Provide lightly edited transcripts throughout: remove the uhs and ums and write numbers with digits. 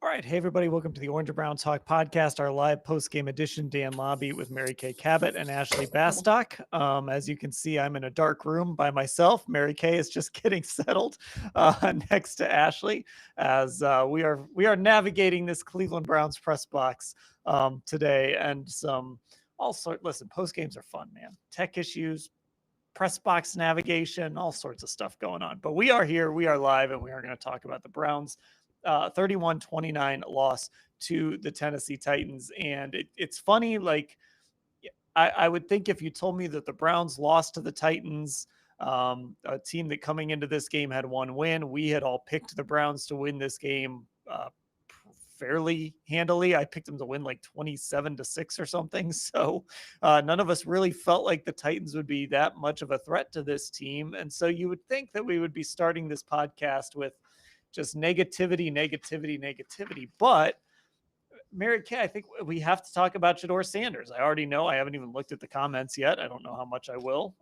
All right. Hey, everybody. Welcome to the Orange and Brown Talk podcast, our live post game edition. Dan Lobby with Mary Kay Cabot and Ashley Bastock. As you can see, I'm in a dark room by myself. Mary Kay is just getting settled next to Ashley as we are navigating this Cleveland Browns press box today. And some all sort. Listen, post games are fun, man. Tech issues, press box navigation, all sorts of stuff going on. But we are here, we are live, and we are going to talk about the Browns 31-29 loss to the Tennessee Titans. And it's funny, like I would think if you told me that the Browns lost to the Titans, a team that coming into this game had one win, we had all picked the Browns to win this game fairly handily. I picked them to win like 27-6 or something. So none of us really felt like the Titans would be that much of a threat to this team. And so you would think that we would be starting this podcast with just negativity. But Mary Kay, I think we have to talk about Shedeur Sanders. I already know. I haven't even looked at the comments yet. I don't know how much I will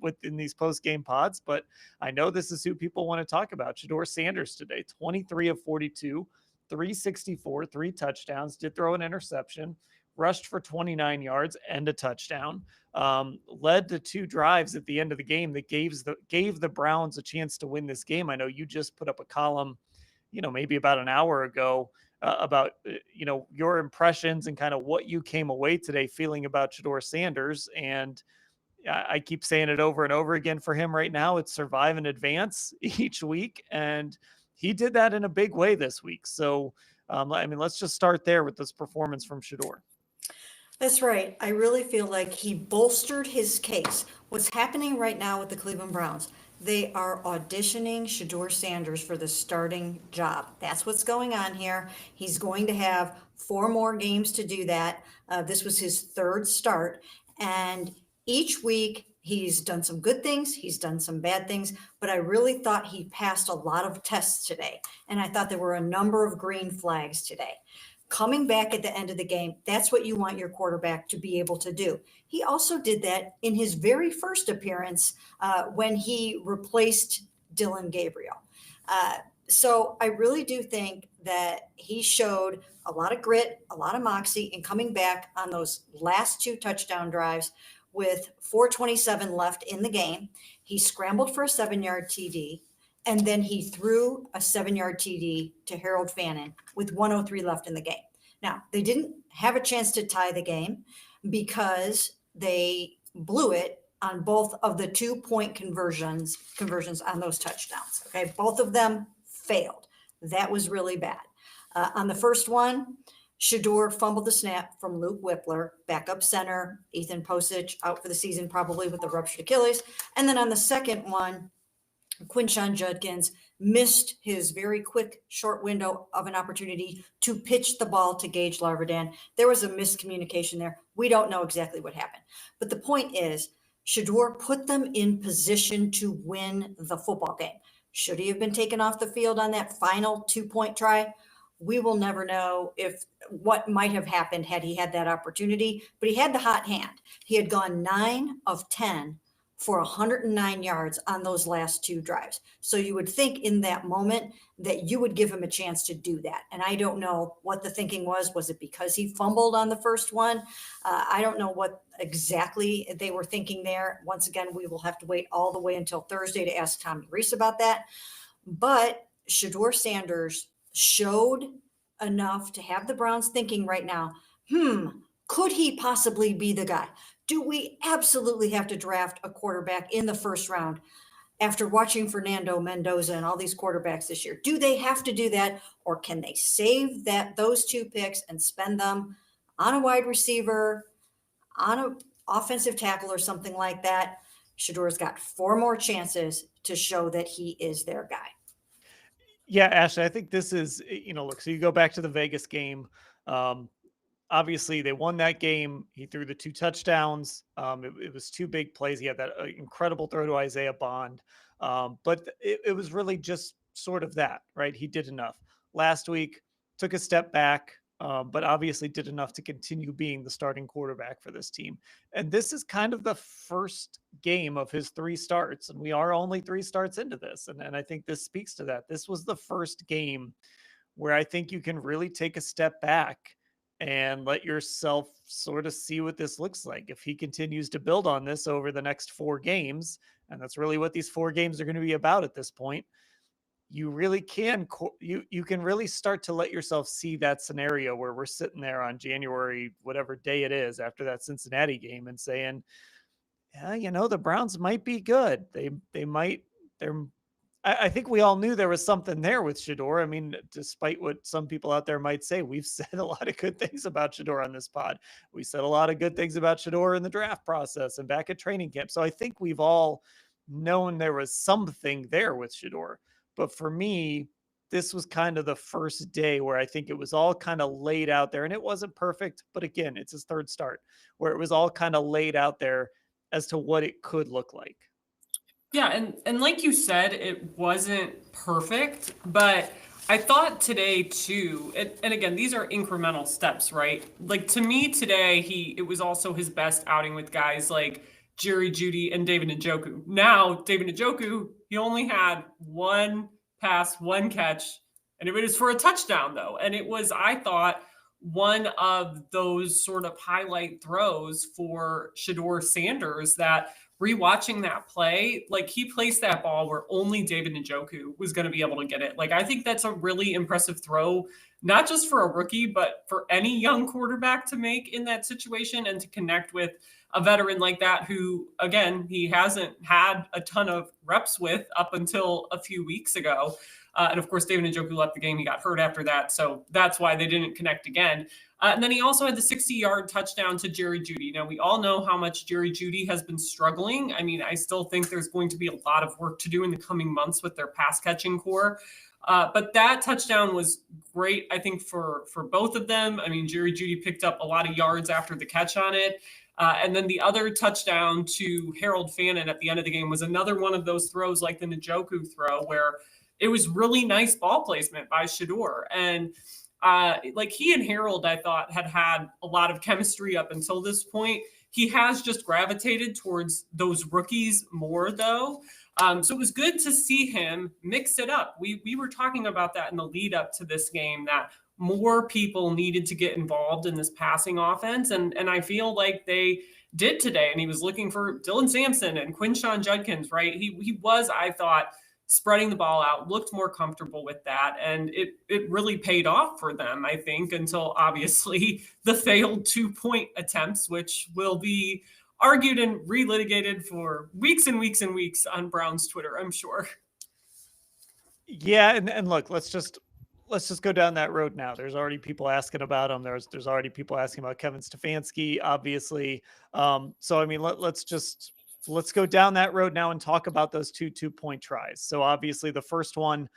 within these post-game pods, but I know this is who people want to talk about. Shedeur Sanders today, 23 of 42, 364, 3 touchdowns, did throw an interception, rushed for 29 yards and a touchdown, led to 2 drives at the end of the game that gave the Browns a chance to win this game. I know you just put up a column, maybe about an hour ago about, your impressions and kind of what you came away today feeling about Shedeur Sanders. And I keep saying it over and over again for him right now. It's survive and advance each week. And he did that in a big way this week. So, let's just start there with this performance from Shedeur. That's right. I really feel like he bolstered his case. What's happening right now with the Cleveland Browns? They are auditioning Shedeur Sanders for the starting job. That's what's going on here. He's going to have 4 more games to do that. This was his 3rd start. And each week, he's done some good things, he's done some bad things, but I really thought he passed a lot of tests today. And I thought there were a number of green flags today. Coming back at the end of the game, that's what you want your quarterback to be able to do. He also did that in his very first appearance when he replaced Dylan Gabriel. So I really do think that he showed a lot of grit, a lot of moxie in coming back on those last 2 touchdown drives with 4:27 left in the game. He scrambled for a 7-yard TD. And then he threw a 7-yard TD to Harold Fannin with 1:03 left in the game. Now, they didn't have a chance to tie the game because they blew it on both of the 2-point conversions on those touchdowns. Okay, both of them failed. That was really bad. On the first one, Shedeur fumbled the snap from Luke Whippler, backup center. Ethan Posich out for the season, probably with a ruptured Achilles. And then on the second one, Quinshon Judkins missed his very quick, short window of an opportunity to pitch the ball to Gage Larverdin. There was a miscommunication there. We don't know exactly what happened. But the point is, Shedeur put them in position to win the football game. Should he have been taken off the field on that final 2-point try? We will never know what might have happened had he had that opportunity, but he had the hot hand. He had gone 9 of 10 for 109 yards on those last 2 drives. So you would think in that moment that you would give him a chance to do that. And I don't know what the thinking was. Was it because he fumbled on the first one? I don't know what exactly they were thinking there. Once again, we will have to wait all the way until Thursday to ask Tommy Rees about that. But Shedeur Sanders showed enough to have the Browns thinking right now, could he possibly be the guy? Do we absolutely have to draft a quarterback in the first round after watching Fernando Mendoza and all these quarterbacks this year? Do they have to do that, or can they save those 2 picks and spend them on a wide receiver, on an offensive tackle or something like that? Shedeur's got 4 more chances to show that he is their guy. Yeah, Ashley, I think this is, look, so you go back to the Vegas game. Obviously, they won that game. He threw the 2 touchdowns. It was 2 big plays. He had that incredible throw to Isaiah Bond. But it was really just sort of that, right? He did enough. Last week, took a step back, but obviously did enough to continue being the starting quarterback for this team. And this is kind of the first game of his 3 starts. And we are only 3 starts into this. And I think this speaks to that. This was the first game where I think you can really take a step back and let yourself sort of see what this looks like. If he continues to build on this over the next 4 games, and that's really what these 4 games are going to be about at this point, you really can you can really start to let yourself see that scenario where we're sitting there on January whatever day it is after that Cincinnati game and saying, yeah, the Browns might be good. They might they're I think we all knew there was something there with Shador. I mean, despite what some people out there might say, we've said a lot of good things about Shador on this pod. We said a lot of good things about Shador in the draft process and back at training camp. So I think we've all known there was something there with Shador. But for me, this was kind of the first day where I think it was all kind of laid out there. And it wasn't perfect, but again, it's his third start, where it was all kind of laid out there as to what it could look like. Yeah, and like you said, it wasn't perfect, but I thought today too, and again, these are incremental steps, right? Like to me today, it was also his best outing with guys like Jerry Judy and David Njoku. Now, David Njoku, he only had one pass, one catch, and it was for a touchdown though. And it was, I thought, one of those sort of highlight throws for Shador Sanders that rewatching that play, like he placed that ball where only David Njoku was going to be able to get it. Like I think that's a really impressive throw, not just for a rookie, but for any young quarterback to make in that situation and to connect with a veteran like that who, again, he hasn't had a ton of reps with up until a few weeks ago. And of course, David Njoku left the game. He got hurt after that. So that's why they didn't connect again. And then he also had the 60-yard touchdown to Jerry Judy. Now, we all know how much Jerry Judy has been struggling. I mean, I still think there's going to be a lot of work to do in the coming months with their pass catching core. But that touchdown was great, I think, for both of them. I mean, Jerry Judy picked up a lot of yards after the catch on it. And then the other touchdown to Harold Fannin at the end of the game was another one of those throws like the Njoku throw where it was really nice ball placement by Shador. And like he and Harold, I thought, had a lot of chemistry up until this point. He has just gravitated towards those rookies more, though. So it was good to see him mix it up. We were talking about that in the lead up to this game, that more people needed to get involved in this passing offense. And I feel like they did today. And he was looking for Dylan Sampson and Quinshon Judkins, right? He was, I thought, spreading the ball out, looked more comfortable with that. And it really paid off for them, I think, until obviously the failed 2-point attempts, which will be argued and relitigated for weeks and weeks and weeks on Brown's Twitter, I'm sure. Yeah, and look, let's just go down that road now. There's already people asking about him. There's already people asking about Kevin Stefanski, obviously. So I mean, let's go down that road now and talk about those 2-point tries. So obviously the first one,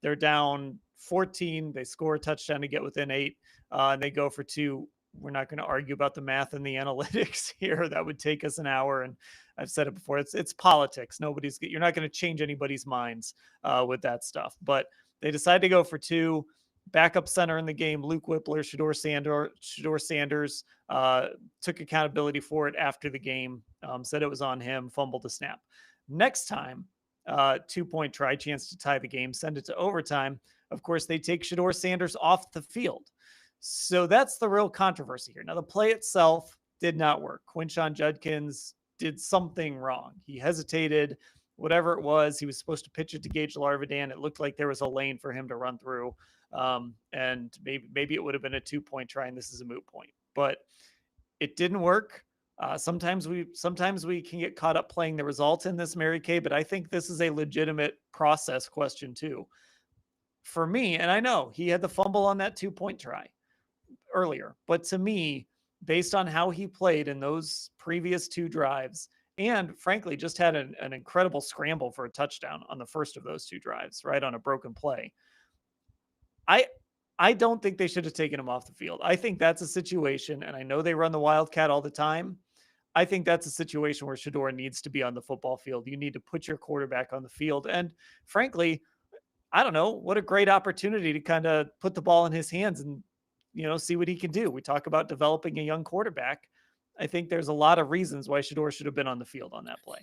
they're down 14. They score a touchdown to get within 8, and they go for 2. We're not going to argue about the math and the analytics here. That would take us an hour. And I've said it before. It's politics. You're not going to change anybody's minds with that stuff. But they decide to go for 2. Backup center in the game, Luke Whippler, Shador Sanders took accountability for it after the game, said it was on him, fumbled the snap. Next time, 2-point try, chance to tie the game, send it to overtime. Of course, they take Shador Sanders off the field. So that's the real controversy here. Now, the play itself did not work. Quinshon Judkins did something wrong. He hesitated, whatever it was. He was supposed to pitch it to Gage Larvidan. It looked like there was a lane for him to run through. And maybe it would have been a 2-point try, and this is a moot point, but it didn't work. Sometimes we can get caught up playing the result in this, Mary Kay, but I think this is a legitimate process question too. For me, and I know he had the fumble on that 2-point try earlier, but to me, based on how he played in those previous 2 drives, and frankly, just had an incredible scramble for a touchdown on the first of those 2 drives, right on a broken play. I don't think they should have taken him off the field. I think that's a situation, and I know they run the Wildcat all the time. I think that's a situation where Shador needs to be on the football field. You need to put your quarterback on the field. And frankly, I don't know, what a great opportunity to kind of put the ball in his hands and, see what he can do. We talk about developing a young quarterback. I think there's a lot of reasons why Shador should have been on the field on that play.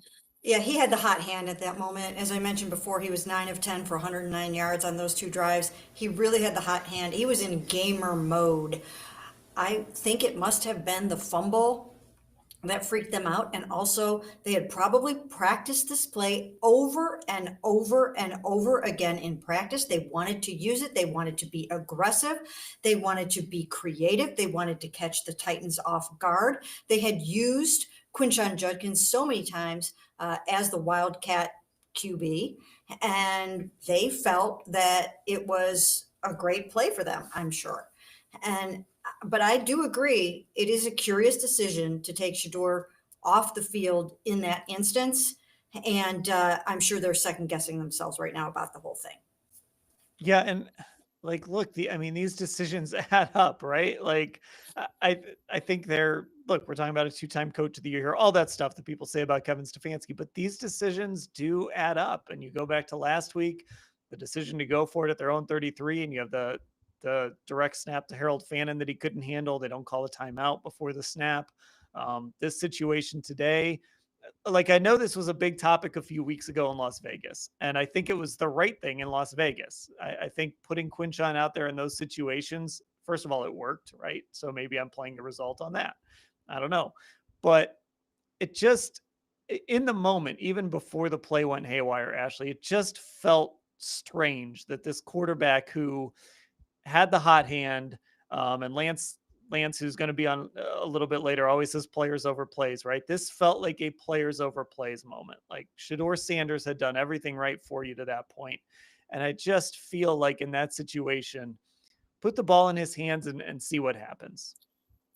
Yeah, he had the hot hand at that moment. As I mentioned before, he was 9 of 10 for 109 yards on those two drives. He really had the hot hand. He was in gamer mode. I think it must have been the fumble that freaked them out. And also, they had probably practiced this play over and over and over again in practice. They wanted to use it, they wanted to be aggressive, they wanted to be creative, they wanted to catch the Titans off guard. They had used Quinshon Judkins so many times as the Wildcat QB, and they felt that it was a great play for them, I'm sure. And but I do agree, it is a curious decision to take Shador off the field in that instance. And I'm sure they're second guessing themselves right now about the whole thing. Yeah, and like, look, I mean, these decisions add up, right? Like, I think look, we're talking about a two-time coach of the year here, all that stuff that people say about Kevin Stefanski, but these decisions do add up. And you go back to last week, the decision to go for it at their own 33, and you have the direct snap to Harold Fannin that he couldn't handle. They don't call a timeout before the snap. This situation today, like, I know this was a big topic a few weeks ago in Las Vegas, and I think it was the right thing in Las Vegas. I think putting Quinshon out there in those situations, first of all, it worked, right? So maybe I'm playing the result on that. I don't know. But it just, in the moment, even before the play went haywire, Ashley, it just felt strange that this quarterback who had the hot hand, and Lance, who's going to be on a little bit later, always says players over plays, right? This felt like a players over plays moment. Like Shador Sanders had done everything right for you to that point. And I just feel like in that situation, put the ball in his hands and see what happens.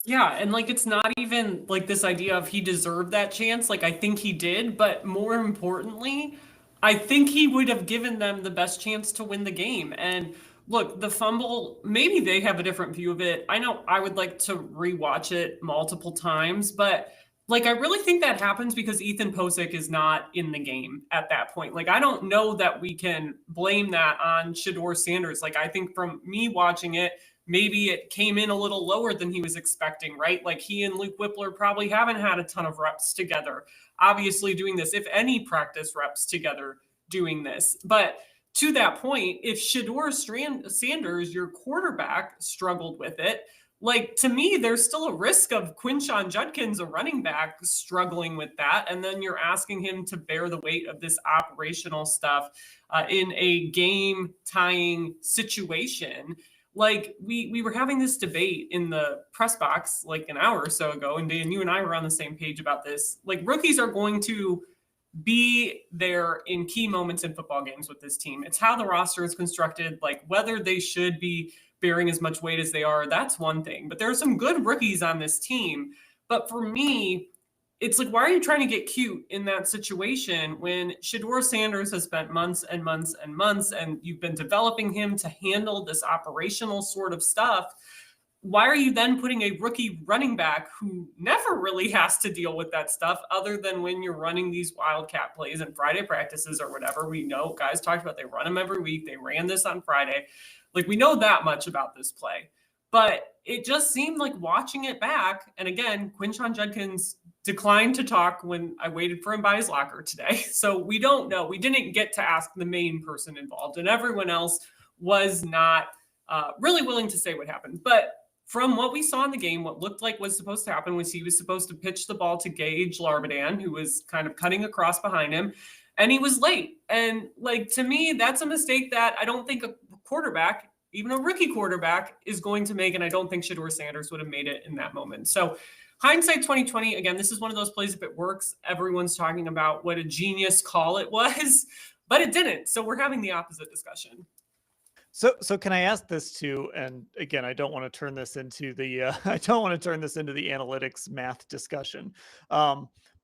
Yeah, and like it's not even like this idea of he deserved that chance. Like I think he did, but more importantly, I think he would have given them the best chance to win the game. And look, the fumble, maybe they have a different view of it. I know I would like to rewatch it multiple times, but like I really think that happens because Ethan Posick is not in the game at that point. Like I don't know that we can blame that on Shador Sanders. Like I think from me watching it, maybe it came in a little lower than he was expecting, right? Like he and Luke Whippler probably haven't had a ton of reps together, obviously doing this, if any practice reps together doing this. But to that point, if Shador Sanders, your quarterback, struggled with it, like to me, there's still a risk of Quinshon Judkins, a running back, struggling with that. And then you're asking him to bear the weight of this operational stuff in a game tying situation. Like we were having this debate in the press box like an hour or so ago, and Dan, you and I were on the same page about this. Like rookies are going to be there in key moments in football games with this team. It's how the roster is constructed. Like whether they should be bearing as much weight as they are, that's one thing. But there are some good rookies on this team. But for me, it's like, why are you trying to get cute in that situation when Shador Sanders has spent months and months and months and you've been developing him to handle this operational sort of stuff? Why are you then putting a rookie running back who never really has to deal with that stuff other than when you're running these wildcat plays and Friday practices or whatever? We know guys talked about they run them every week. They ran this on Friday. Like we know that much about this play. But it just seemed like watching it back, and again, Quinshon Judkins declined to talk when I waited for him by his locker today. So we don't know. We didn't get to ask the main person involved, and everyone else was not really willing to say what happened. But from what we saw in the game, what looked like was supposed to happen was he was supposed to pitch the ball to Gage Larbadan, who was kind of cutting across behind him, and he was late. And like to me, that's a mistake that I don't think a quarterback, even a rookie quarterback, is going to make, and I don't think Shador Sanders would have made it in that moment. So hindsight 2020, again, this is one of those plays, if it works, everyone's talking about what a genius call it was, but it didn't. So we're having the opposite discussion. So can I ask this too? And again, I don't want to turn this into the I don't want to turn this into the analytics math discussion.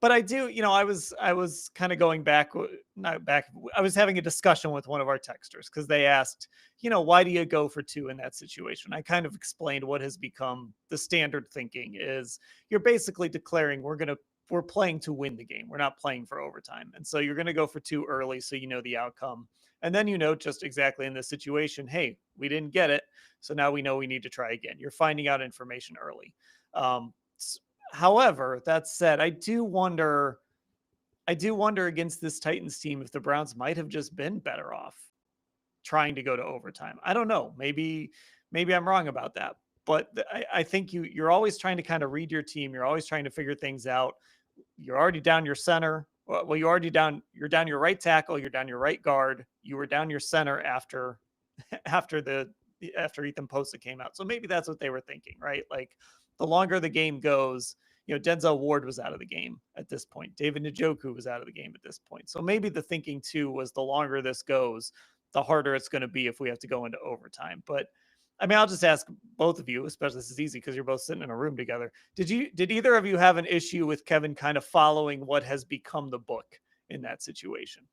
But I do, I was kind of going back, not back. I was having a discussion with one of our texters because they asked, why do you go for two in that situation? I kind of explained what has become the standard thinking is you're basically declaring we're playing to win the game. We're not playing for overtime. And so you're going to go for two early so you know the outcome. And then just exactly in this situation, hey, we didn't get it. So now we know we need to try again. You're finding out information early. However, that said, I do wonder, I do wonder against this Titans team if the Browns might have just been better off trying to go to overtime. I don't know. Maybe I'm wrong about that. But I think you're always trying to kind of read your team. You're always trying to figure things out. You're already down your center. Well, you're down your right tackle, you're down your right guard. You were down your center after after Ethan Posa came out. So maybe that's what they were thinking, right? Like the longer the game goes, Denzel Ward was out of the game at this point. David Njoku was out of the game at this point. So maybe the thinking too was the longer this goes, the harder it's going to be if we have to go into overtime. But I mean, I'll just ask both of you, especially this is easy because you're both sitting in a room together. Did either of you have an issue with Kevin kind of following what has become the book in that situation?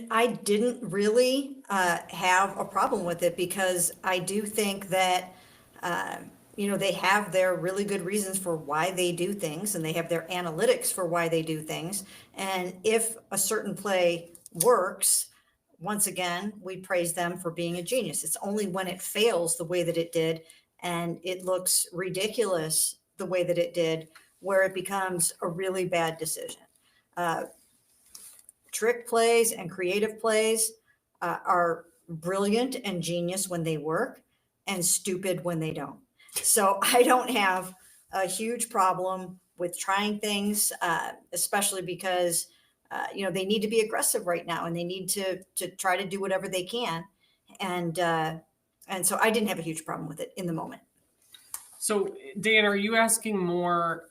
I didn't really have a problem with it because I do think that, uh, they have their really good reasons for why they do things and they have their analytics for why they do things. And if a certain play works, once again, we praise them for being a genius. It's only when it fails the way that it did and it looks ridiculous the way that it did where it becomes a really bad decision. Trick plays and creative plays are brilliant and genius when they work and stupid when they don't. So I don't have a huge problem with trying things, especially because they need to be aggressive right now and they need to try to do whatever they can. And so I didn't have a huge problem with it in the moment. So Dan, are you asking more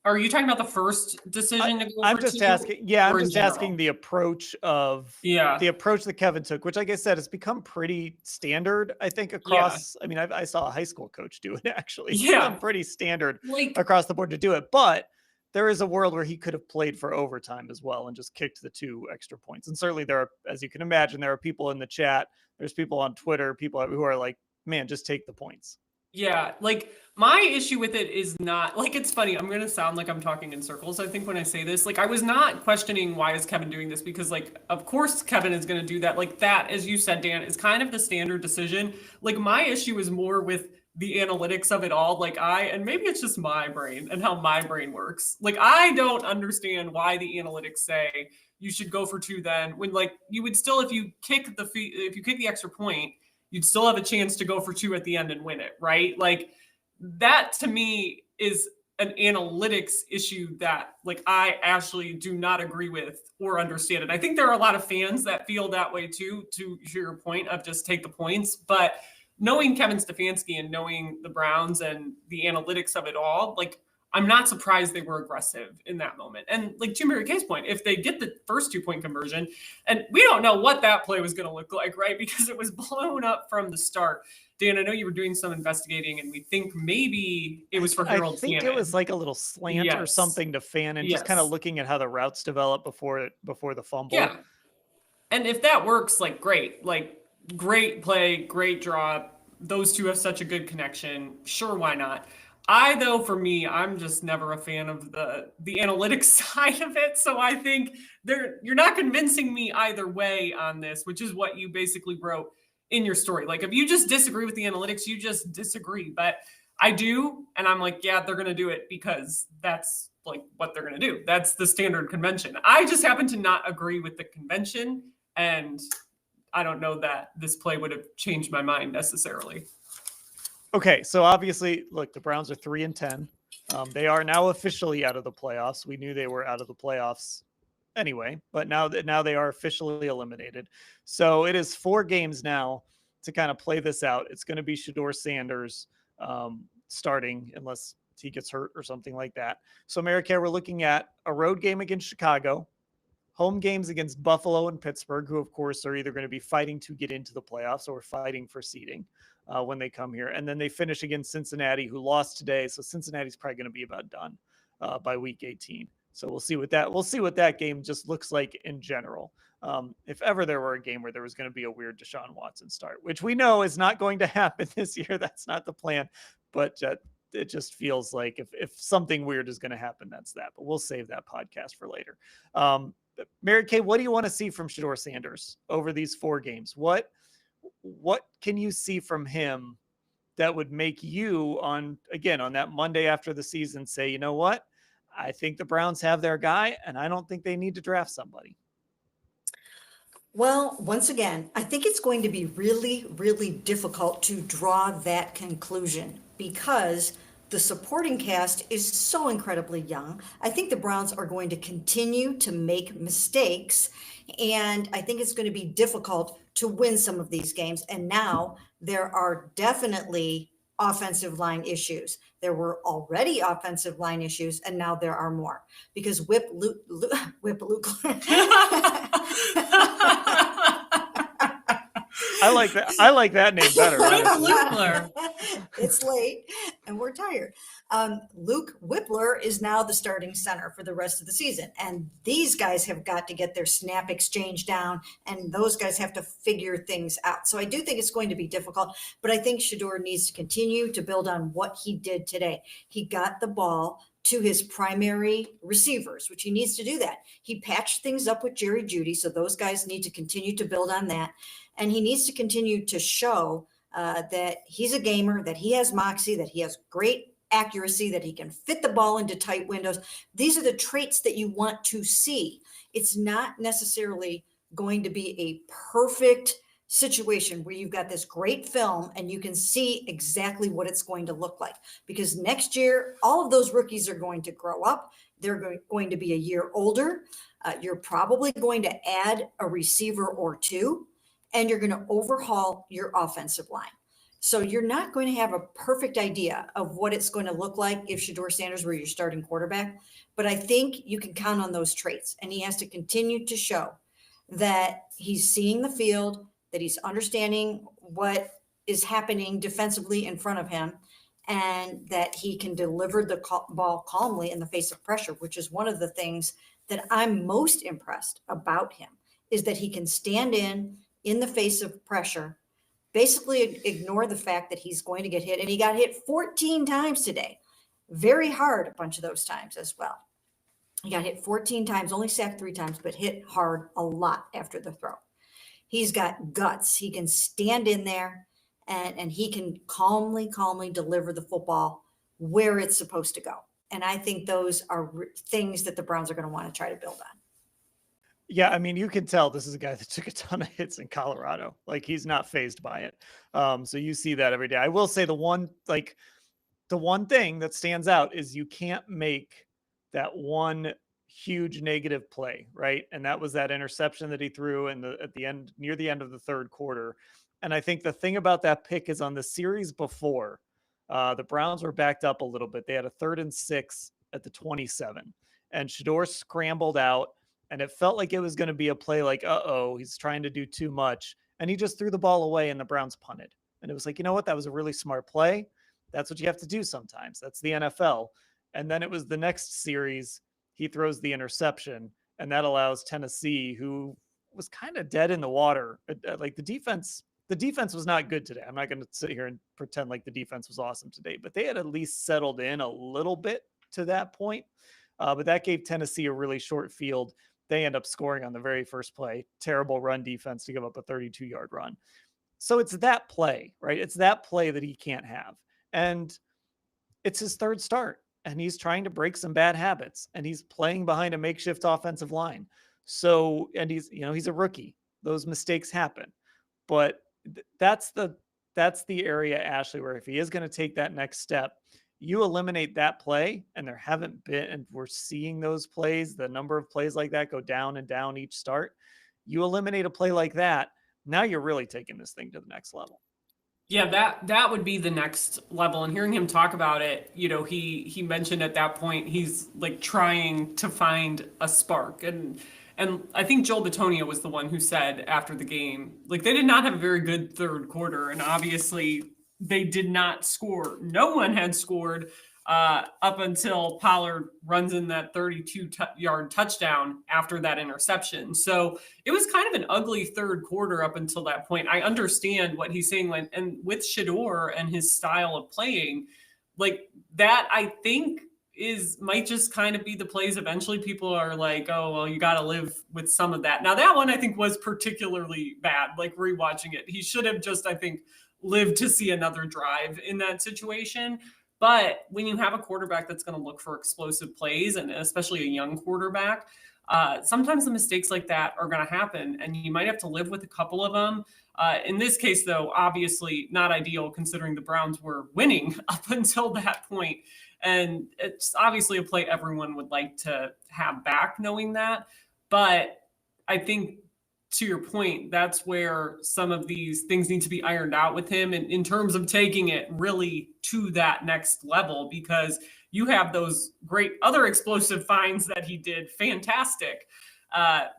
are you talking about the first decision to go I'm for just two, asking. Yeah, I'm or in just asking general? the approach of Yeah. the approach that Kevin took, which, like I said, has become pretty standard. I think across. I mean, I saw a high school coach do it. Actually, it's become pretty standard Like, across the board to do it. But there is a world where he could have played for overtime as well and just kicked the 2 extra points. And certainly, there are, as you can imagine, there are people in the chat. There's people on Twitter, people who are like, "Man, just take the points." yeah, like my issue with it is not like, it's funny. I'm going to sound like I'm talking in circles, I think, when I say this. Like, I was not questioning why is Kevin doing this because, like, of course Kevin is going to do that. Like, that, as you said, Dan, is kind of the standard decision. Like, my issue is more with the analytics of it all. Like, and maybe it's just my brain and how my brain works. Like, I don't understand why the analytics say you should go for 2 then when, like, you would still, if you kick the extra point, you'd still have a chance to go for 2 at the end and win it, right? Like, that to me is an analytics issue that, like, I actually do not agree with or understand it. I think there are a lot of fans that feel that way too, to your point of just take the points. But knowing Kevin Stefanski and knowing the Browns and the analytics of it all, like, I'm not surprised they were aggressive in that moment. And, like, to Mary Kay's point, if they get the first 2-point conversion, and we don't know what that play was going to look like, right? Because it was blown up from the start. Dan, I know you were doing some investigating, and we think maybe it was for Harold I think Cannon. it was like a little slant or Yes. something to Fan, and just kind of looking at how the routes develop before the fumble. Yeah. And if that works, like, great. Like, great play, great draw. Those two have such a good connection. Sure, why not? Though, for me, I'm just never a fan of the analytics side of it. So I think you're not convincing me either way on this, which is what you basically wrote in your story. Like, if you just disagree with the analytics, you just disagree. But I do, and I'm like, yeah, they're going to do it because that's, like, what they're going to do. That's the standard convention. I just happen to not agree with the convention, and I don't know that this play would have changed my mind necessarily. Okay, so obviously, look, the Browns are 3-10. They are now officially out of the playoffs. We knew they were out of the playoffs anyway, but now they are officially eliminated. So it is 4 games now to kind of play this out. It's going to be Shedeur Sanders starting unless he gets hurt or something like that. So, Mary Kay, we're looking at a road game against Chicago, home games against Buffalo and Pittsburgh, who, of course, are either going to be fighting to get into the playoffs or fighting for seeding when they come here. And then they finish against Cincinnati, who lost today. So Cincinnati's probably going to be about done by week 18. So we'll see what that game just looks like in general. If ever there were a game where there was going to be a weird Deshaun Watson start, which we know is not going to happen this year. That's not the plan. But it just feels like if something weird is going to happen, that's that. But we'll save that podcast for later. Mary Kay, what do you want to see from Shedeur Sanders over these 4 games? What can you see from him that would make you on that Monday after the season say, you know what? I think the Browns have their guy, and I don't think they need to draft somebody. Well, once again, I think it's going to be really, really difficult to draw that conclusion because the supporting cast is so incredibly young. I think the Browns are going to continue to make mistakes, and I think it's going to be difficult to win some of these games. And now there are definitely offensive line issues. There were already offensive line issues, and now there are more because Whip Luke. I like that. I like that name better. honestly. Whippler. It's late and we're tired. Luke Whippler is now the starting center for the rest of the season. And these guys have got to get their snap exchange down, and those guys have to figure things out. So I do think it's going to be difficult, but I think Shedeur needs to continue to build on what he did today. He got the ball to his primary receivers, which he needs to do that. He patched things up with Jerry Jeudy, so those guys need to continue to build on that. And he needs to continue to show that he's a gamer, that he has moxie, that he has great accuracy, that he can fit the ball into tight windows. These are the traits that you want to see. It's not necessarily going to be a perfect situation where you've got this great film and you can see exactly what it's going to look like, because next year all of those rookies are going to grow up. They're going to be a year older. You're probably going to add a receiver or two, and you're going to overhaul your offensive line. So you're not going to have a perfect idea of what it's going to look like if Shedeur Sanders were your starting quarterback, but I think you can count on those traits, and he has to continue to show that he's seeing the field, that he's understanding what is happening defensively in front of him, and that he can deliver the ball calmly in the face of pressure, which is one of the things that I'm most impressed about him, is that he can stand in the face of pressure, basically ignore the fact that he's going to get hit. And he got hit 14 times today, very hard, a bunch of those times as well. He got hit 14 times, only sacked 3 times, but hit hard a lot after the throw. He's got guts. He can stand in there and he can calmly deliver the football where it's supposed to go. And I think those are things that the Browns are going to want to try to build on. Yeah, I mean, you can tell this is a guy that took a ton of hits in Colorado. Like, he's not fazed by it. So you see that every day. I will say the one thing that stands out is you can't make that one huge negative play, right? And that was that interception that he threw near the end of the third quarter. And I think the thing about that pick is on the series before, the Browns were backed up a little bit. They had a 3rd and 6 at the 27, and Shedeur scrambled out. And it felt like it was going to be a play like, he's trying to do too much. And he just threw the ball away and the Browns punted. And it was like, you know what? That was a really smart play. That's what you have to do sometimes. That's the NFL. And then it was the next series, he throws the interception, and that allows Tennessee, who was kind of dead in the water. Like the defense was not good today. I'm not going to sit here and pretend like the defense was awesome today, but they had at least settled in a little bit to that point. But that gave Tennessee a really short field. They end up scoring on the very first play. Terrible run defense to give up a 32-yard run. So it's that play, right? It's that play that he can't have. And it's his 3rd start, and he's trying to break some bad habits, and he's playing behind a makeshift offensive line. So, and he's a rookie. Those mistakes happen. But that's the area, Ashley, where if he is going to take that next step, you eliminate that play, and there haven't been, and we're seeing those plays, the number of plays like that go down and down each start. You eliminate a play like that, now you're really taking this thing to the next level. Yeah, that would be the next level. And hearing him talk about it, he mentioned at that point he's like trying to find a spark. And I think Joel Bitonio was the one who said after the game, like, they did not have a very good third quarter, and obviously they did not score. No one had scored up until Pollard runs in that 32-yard touchdown after that interception. So it was kind of an ugly third quarter up until that point. I understand what he's saying, and with Shedeur and his style of playing, like that, I think might just kind of be the plays. Eventually people are like, oh, well, you got to live with some of that. Now that one I think was particularly bad, like rewatching it. He should have just, I think, lived to see another drive in that situation. But when you have a quarterback that's going to look for explosive plays, and especially a young quarterback, sometimes the mistakes like that are going to happen, and you might have to live with a couple of them. In this case, though, obviously not ideal considering the Browns were winning up until that point. And it's obviously a play everyone would like to have back, knowing that. But I think, to your point, that's where some of these things need to be ironed out with him in terms of taking it really to that next level, because you have those great other explosive finds that he did fantastic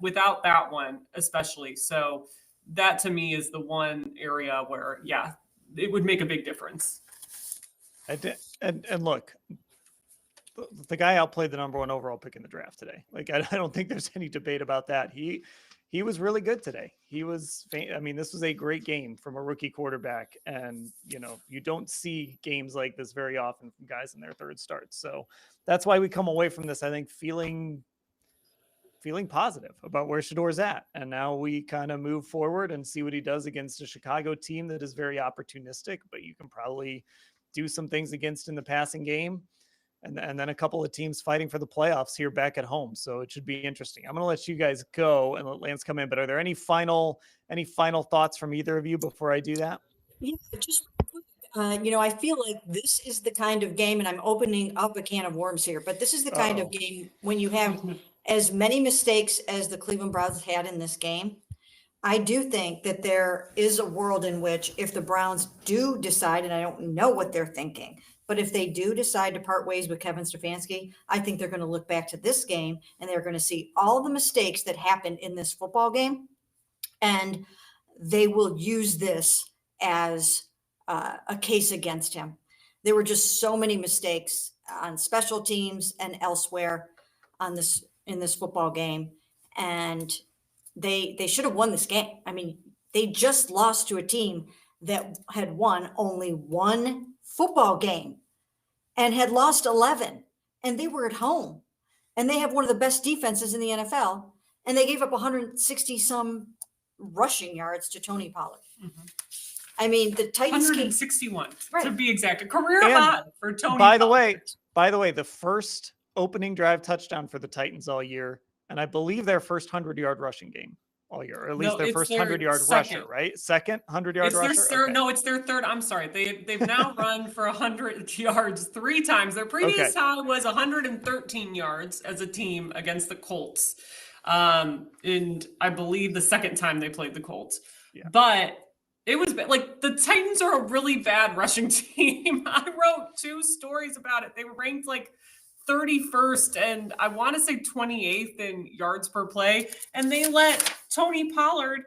without that one, especially. So that to me is the one area where, yeah, it would make a big difference. And look, the guy outplayed the number 1 overall pick in the draft today. Like, I don't think there's any debate about that. He was really good today. I mean, this was a great game from a rookie quarterback. And, you don't see games like this very often from guys in their third starts. So that's why we come away from this, I think, feeling positive about where Shador's at. And now we kind of move forward and see what he does against a Chicago team that is very opportunistic, but you can probably do some things against in the passing game. And then a couple of teams fighting for the playoffs here back at home. So it should be interesting. I'm going to let you guys go and let Lance come in, but are there any final thoughts from either of you before I do that? Yeah, just I feel like this is the kind of game, and I'm opening up a can of worms here, but this is the kind of game when you have as many mistakes as the Cleveland Browns had in this game. I do think that there is a world in which if the Browns do decide, and I don't know what they're thinking, but if they do decide to part ways with Kevin Stefanski, I think they're going to look back to this game and they're going to see all the mistakes that happened in this football game. And they will use this as a case against him. There were just so many mistakes on special teams and elsewhere in this football game. And they should have won this game. I mean, they just lost to a team that had won only one football game and had lost 11, and they were at home, and they have one of the best defenses in the NFL, and they gave up 160 some rushing yards to Tony Pollard. Mm-hmm. I mean, the Titans 161 to be exact, a career high for Tony. By the way, the first opening drive touchdown for the Titans all year, and I believe their first 100-yard rushing game all year, or at least their first 100-yard rusher, right? Second 100-yard rusher? It's their third. Okay. No, it's their third. I'm sorry. They've now run for 100 yards 3 times. Their previous high was 113 yards as a team against the Colts. And I believe the second time they played the Colts. Yeah. But it was like the Titans are a really bad rushing team. I wrote 2 stories about it. They were ranked like 31st and I want to say 28th in yards per play. And they let Tony Pollard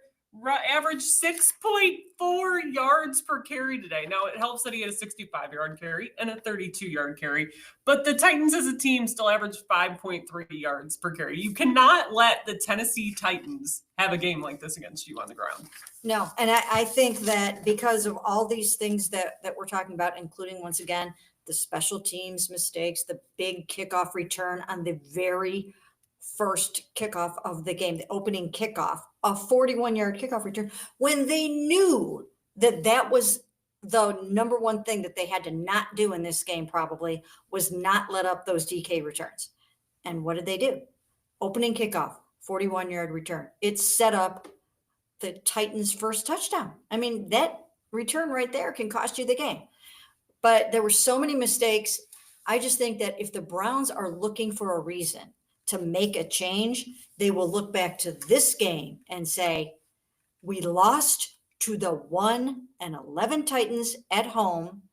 average 6.4 yards per carry today. Now, it helps that he had a 65-yard carry and a 32-yard carry. But the Titans as a team still averaged 5.3 yards per carry. You cannot let the Tennessee Titans have a game like this against you on the ground. No, and I think that because of all these things that we're talking about, including, once again, the special teams mistakes, the big kickoff return on the very first kickoff of the game, the opening kickoff, a 41-yard kickoff return, when they knew that was the number one thing that they had to not do in this game, probably was not let up those DK returns. And what did they do? Opening kickoff, 41-yard return. It set up the Titans' first touchdown. I mean, that return right there can cost you the game. But there were so many mistakes. I just think that if the Browns are looking for a reason to make a change, they will look back to this game and say, we lost to the 1-11 Titans at home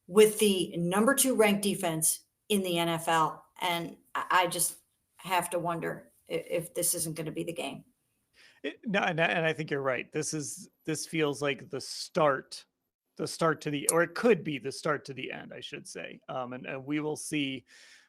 with the number 2 ranked defense in the NFL. And I just have to wonder if this isn't going to be the game. No, and I think you're right. This feels like the start to the, or it could be the start to the end, I should say. And we will see.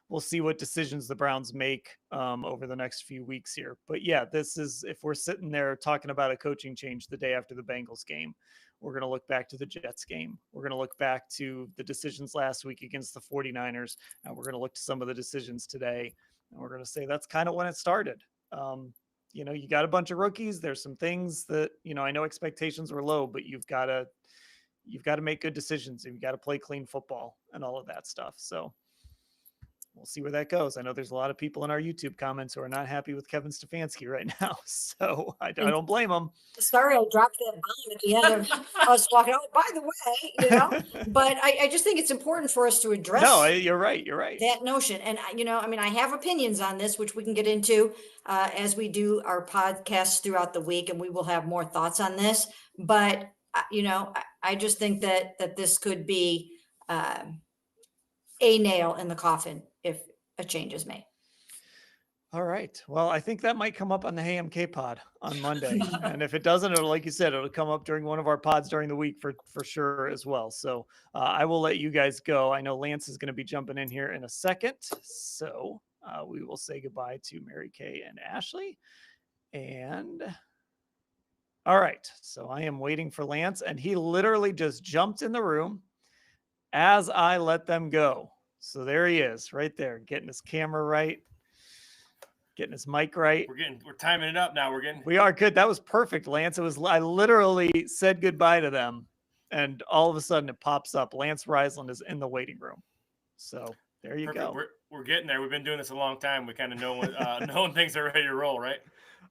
We'll see what decisions the Browns make over the next few weeks here. But yeah, this is, if we're sitting there talking about a coaching change the day after the Bengals game, we're going to look back to the Jets game. We're going to look back to the decisions last week against the 49ers. And we're going to look to some of the decisions today. And we're going to say that's kind of when it started. You got a bunch of rookies. There's some things that, I know expectations were low, but you've got to you've got to make good decisions and you've got to play clean football and all of that stuff. So we'll see where that goes. I know there's a lot of people in our YouTube comments who are not happy with Kevin Stefanski right now. So I don't blame them. Sorry, I dropped that bomb at the end of us walking out. By the way, but I just think it's important for us to address. No, you're right. You're right. That notion. And, I have opinions on this, which we can get into as we do our podcasts throughout the week, and we will have more thoughts on this. But, I just think that this could be a nail in the coffin if a change is made. All right. Well, I think that might come up on the Hey MK pod on Monday. And if it doesn't, it'll, like you said, it'll come up during one of our pods during the week for sure as well. So I will let you guys go. I know Lance is going to be jumping in here in a second. So we will say goodbye to Mary Kay and Ashley. And all right. So I am waiting for Lance, and he literally just jumped in the room as I let them go. So there he is right there, getting his camera right. Getting his mic right. We're timing it up now. We are good. That was perfect, Lance. I literally said goodbye to them, and all of a sudden it pops up. Lance Reisland is in the waiting room. So there you go. We're getting there. We've been doing this a long time. We kind of know when things are ready to roll, right?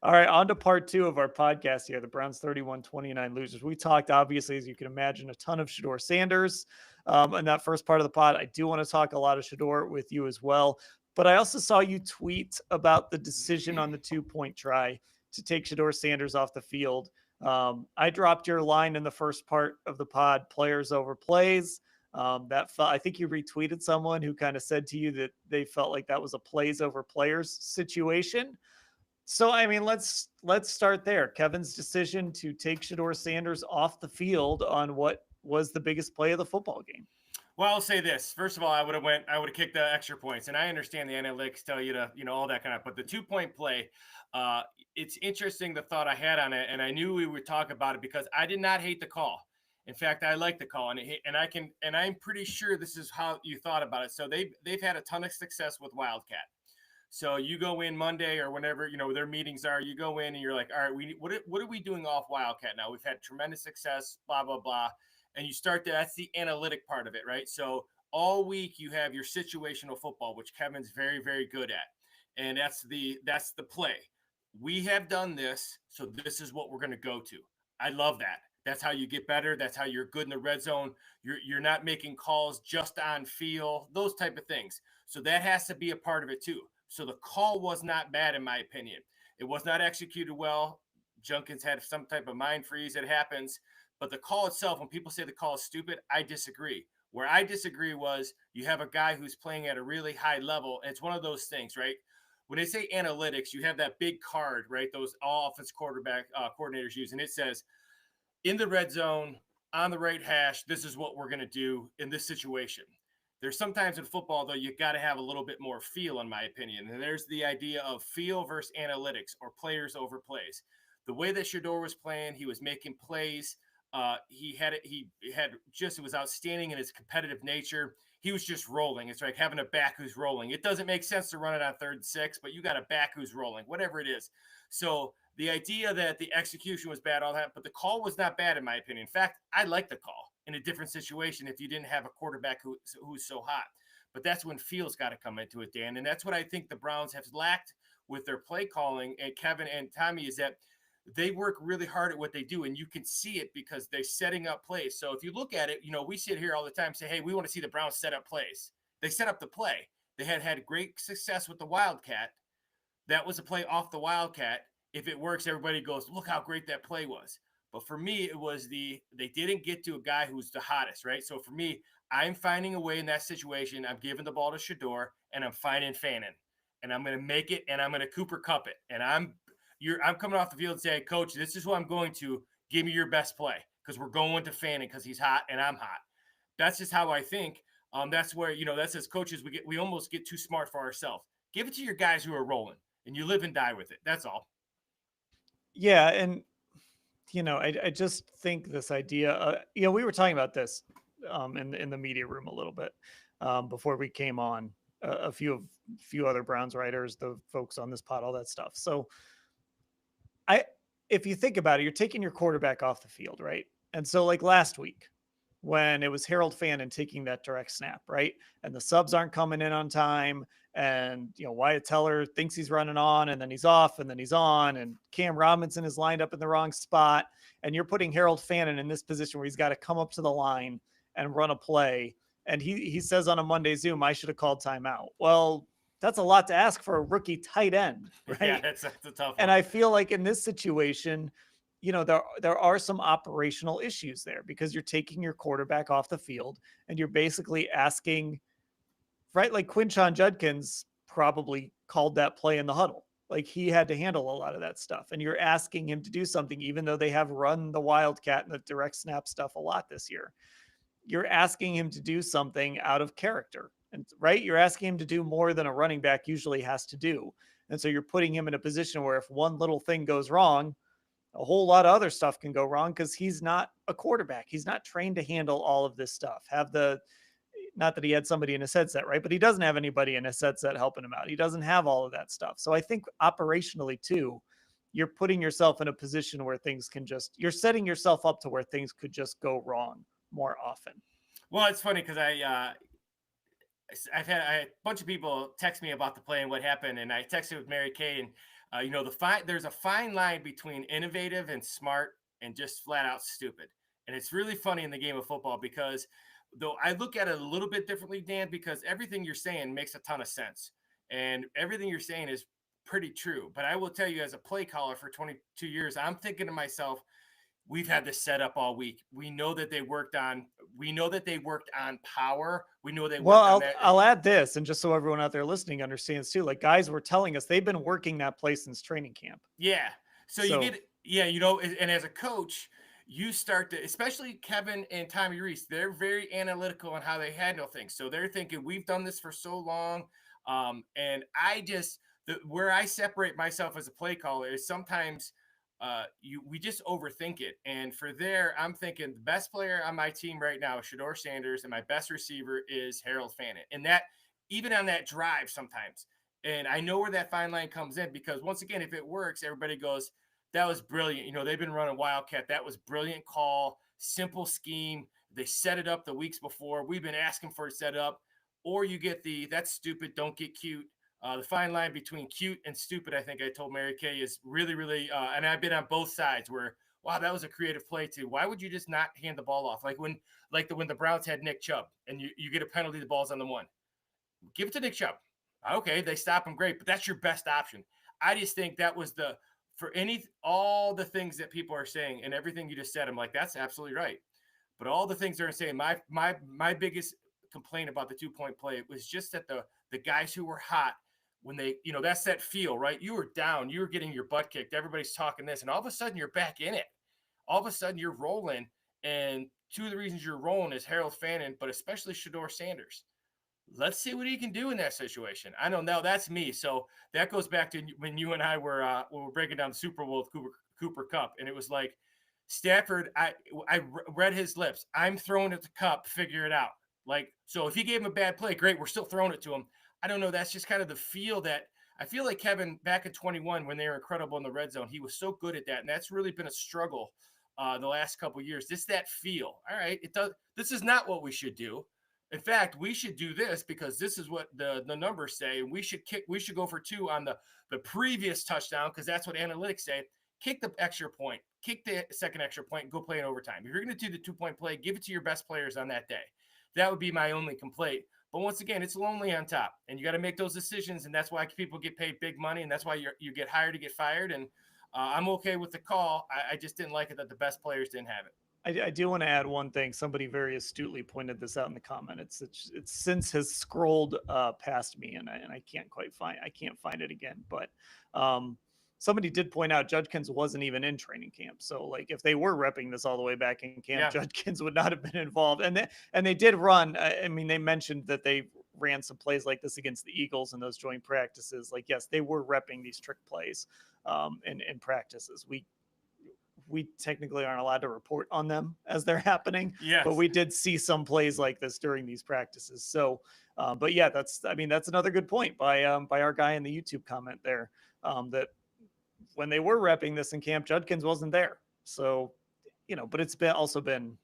All right, on to part 2 of our podcast here. The Browns 31-29 losers. We talked, obviously, as you can imagine, a ton of Shedeur Sanders in that first part of the pod. I do want to talk a lot of Shedeur with you as well. But I also saw you tweet about the decision on the 2-point try to take Shedeur Sanders off the field. I dropped your line in the first part of the pod, players over plays. I think you retweeted someone who kind of said to you that they felt like that was a plays over players situation. So, I mean, let's start there. Kevin's decision to take Shedeur Sanders off the field on what was the biggest play of the football game. Well, I'll say this. First of all, I would have kicked the extra points. And I understand the analytics tell you to, all that kind of, but the 2-point play, it's interesting the thought I had on it. And I knew we would talk about it because I did not hate the call. In fact, I like the call, and I'm pretty sure this is how you thought about it. So they've had a ton of success with Wildcat. So you go in Monday or whenever, their meetings are, you go in and you're like, all right, what are we doing off Wildcat now? We've had tremendous success, blah, blah, blah. And you start that's the analytic part of it, right? So all week you have your situational football, which Kevin's very, very good at. And that's the play. We have done this, so this is what we're going to go to. I love that. That's how you get better. That's how you're good in the red zone. You're not making calls just on feel, those type of things. So that has to be a part of it too. So the call was not bad in my opinion. It was not executed well. Junkins had some type of mind freeze. It happens. But the call itself, when people say the call is stupid, I disagree. Where I disagree was you have a guy who's playing at a really high level. And it's one of those things, right? When they say analytics, you have that big card, right? Those all offense quarterback coordinators use. And it says, in the red zone, on the right hash, this is what we're going to do in this situation. There's sometimes in football, though, you got to have a little bit more feel, in my opinion. And there's the idea of feel versus analytics or players over plays. The way that Shedeur was playing, he was making plays. It was outstanding in his competitive nature. He was just rolling. It's like having a back who's rolling. It doesn't make sense to run it on 3rd and 6, but you got a back who's rolling, whatever it is. So the idea that the execution was bad, all that, but the call was not bad in my opinion. In fact, I like the call in a different situation if you didn't have a quarterback who's so hot. But that's when feel's got to come into it, Dan. And that's what I think the Browns have lacked with their play calling, and Kevin and Tommy, is that they work really hard at what they do, and you can see it because they're setting up plays. So if you look at it, we sit here all the time and say, hey, we want to see the Browns set up plays. They set up the play. They had great success with the Wildcat. That was a play off the Wildcat. If it works, everybody goes, look how great that play was. But for me, it was they didn't get to a guy who's the hottest, right? So for me, I'm finding a way in that situation. I'm giving the ball to Shedeur, and I'm finding Fannin. And I'm going to make it, and I'm going to Cooper Kupp it. And I'm coming off the field and saying, Coach, this is what I'm going to. Give me your best play because we're going to Fannin because he's hot and I'm hot. That's just how I think. That's where, that's as coaches, we almost get too smart for ourselves. Give it to your guys who are rolling, and you live and die with it. That's all. Yeah, and I just think this idea. We were talking about this in the media room a little bit before we came on. A few other Browns writers, the folks on this pod, all that stuff. So, if you think about it, you're taking your quarterback off the field, right? And so, like last week, when it was Harold Fannin taking that direct snap, right? And the subs aren't coming in on time. And, Wyatt Teller thinks he's running on and then he's off and then he's on. And Cam Robinson is lined up in the wrong spot. And you're putting Harold Fannin in this position where he's got to come up to the line and run a play. And he says on a Monday Zoom, I should have called timeout. Well, that's a lot to ask for a rookie tight end, right? Yeah, that's a tough one. And I feel like in this situation, there are some operational issues there because you're taking your quarterback off the field and you're basically asking, right? Like Quinshon Judkins probably called that play in the huddle. Like he had to handle a lot of that stuff. And you're asking him to do something, even though they have run the Wildcat and the direct snap stuff a lot this year. You're asking him to do something out of character. And right, you're asking him to do more than a running back usually has to do. And so you're putting him in a position where if one little thing goes wrong, a whole lot of other stuff can go wrong because he's not a quarterback. He's not trained to handle all of this stuff. Not that he had somebody in his headset, right? But he doesn't have anybody in his headset helping him out. He doesn't have all of that stuff. So I think operationally too, you're putting yourself in a position where you're setting yourself up to where things could just go wrong more often. Well, it's funny because I've had a bunch of people text me about the play and what happened, and I texted with Mary Kay, and there's a fine line between innovative and smart and just flat out stupid. And it's really funny in the game of football because though I look at it a little bit differently, Dan, because everything you're saying makes a ton of sense and everything you're saying is pretty true. But I will tell you, as a play caller for 22 years, I'm thinking to myself, we've had this set up all week. We know that they worked on power. We know they worked on that. I'll add this, and just so everyone out there listening understands too, like guys were telling us they've been working that play since training camp. Yeah. So you get, and as a coach, you start to, especially Kevin and Tommy Reese, they're very analytical on how they handle things. So they're thinking, we've done this for so long. And where I separate myself as a play caller is sometimes we just overthink it. And for there, I'm thinking the best player on my team right now is Shedeur Sanders, and my best receiver is Harold Fannin. And that, even on that drive sometimes, and I know where that fine line comes in because once again, if it works, everybody goes, that was brilliant. They've been running Wildcat. That was brilliant call, simple scheme. They set it up the weeks before. We've been asking for it set up. Or you get that's stupid, don't get cute. The fine line between cute and stupid, I think I told Mary Kay, is really, really, and I've been on both sides where, wow, that was a creative play too. Why would you just not hand the ball off? Like when the Browns had Nick Chubb and you get a penalty, the ball's on the one. Give it to Nick Chubb. Okay, they stop him, great, but that's your best option. I just think that was all the things that people are saying and everything you just said, I'm like, that's absolutely right. But all the things they're saying, my biggest complaint about the 2-point play was just that the guys who were hot, when they, that's that feel, right? You were down, you were getting your butt kicked, everybody's talking this, and all of a sudden you're back in it. All of a sudden you're rolling, and two of the reasons you're rolling is Harold Fannin, but especially Shedeur Sanders. Let's see what he can do in that situation. I don't know. That's me. So that goes back to when you and I were breaking down the Super Bowl with Cooper Kupp, and it was like Stafford. I read his lips. I'm throwing at the Kupp. Figure it out. Like, so if he gave him a bad play, great. We're still throwing it to him. I don't know. That's just kind of the feel that I feel like Kevin back in 21 when they were incredible in the red zone. He was so good at that, and that's really been a struggle the last couple of years. Just that feel. All right, it does. This is not what we should do. In fact, we should do this because this is what the numbers say. We should go for 2 on the previous touchdown because that's what analytics say. Kick the extra point, kick the second extra point, and go play in overtime. If you're going to do the 2-point play, give it to your best players on that day. That would be my only complaint. But once again, it's lonely on top, and you got to make those decisions, and that's why people get paid big money, and that's why you get hired to get fired. And I'm okay with the call. I just didn't like it that the best players didn't have it. I do want to add one thing. Somebody very astutely pointed this out in the comment. It's since has scrolled past me, and I can't find it again. But somebody did point out Judkins wasn't even in training camp. So like if they were repping this all the way back in camp, Judkins would not have been involved. And they did run. I mean, they mentioned that they ran some plays like this against the Eagles in those joint practices. Like, yes, they were repping these trick plays in practices. We technically aren't allowed to report on them as they're happening, but we did see some plays like this during these practices. So, but yeah, that's another good point by our guy in the YouTube comment there, that when they were repping this in camp, Judkins wasn't there. So, but it's also been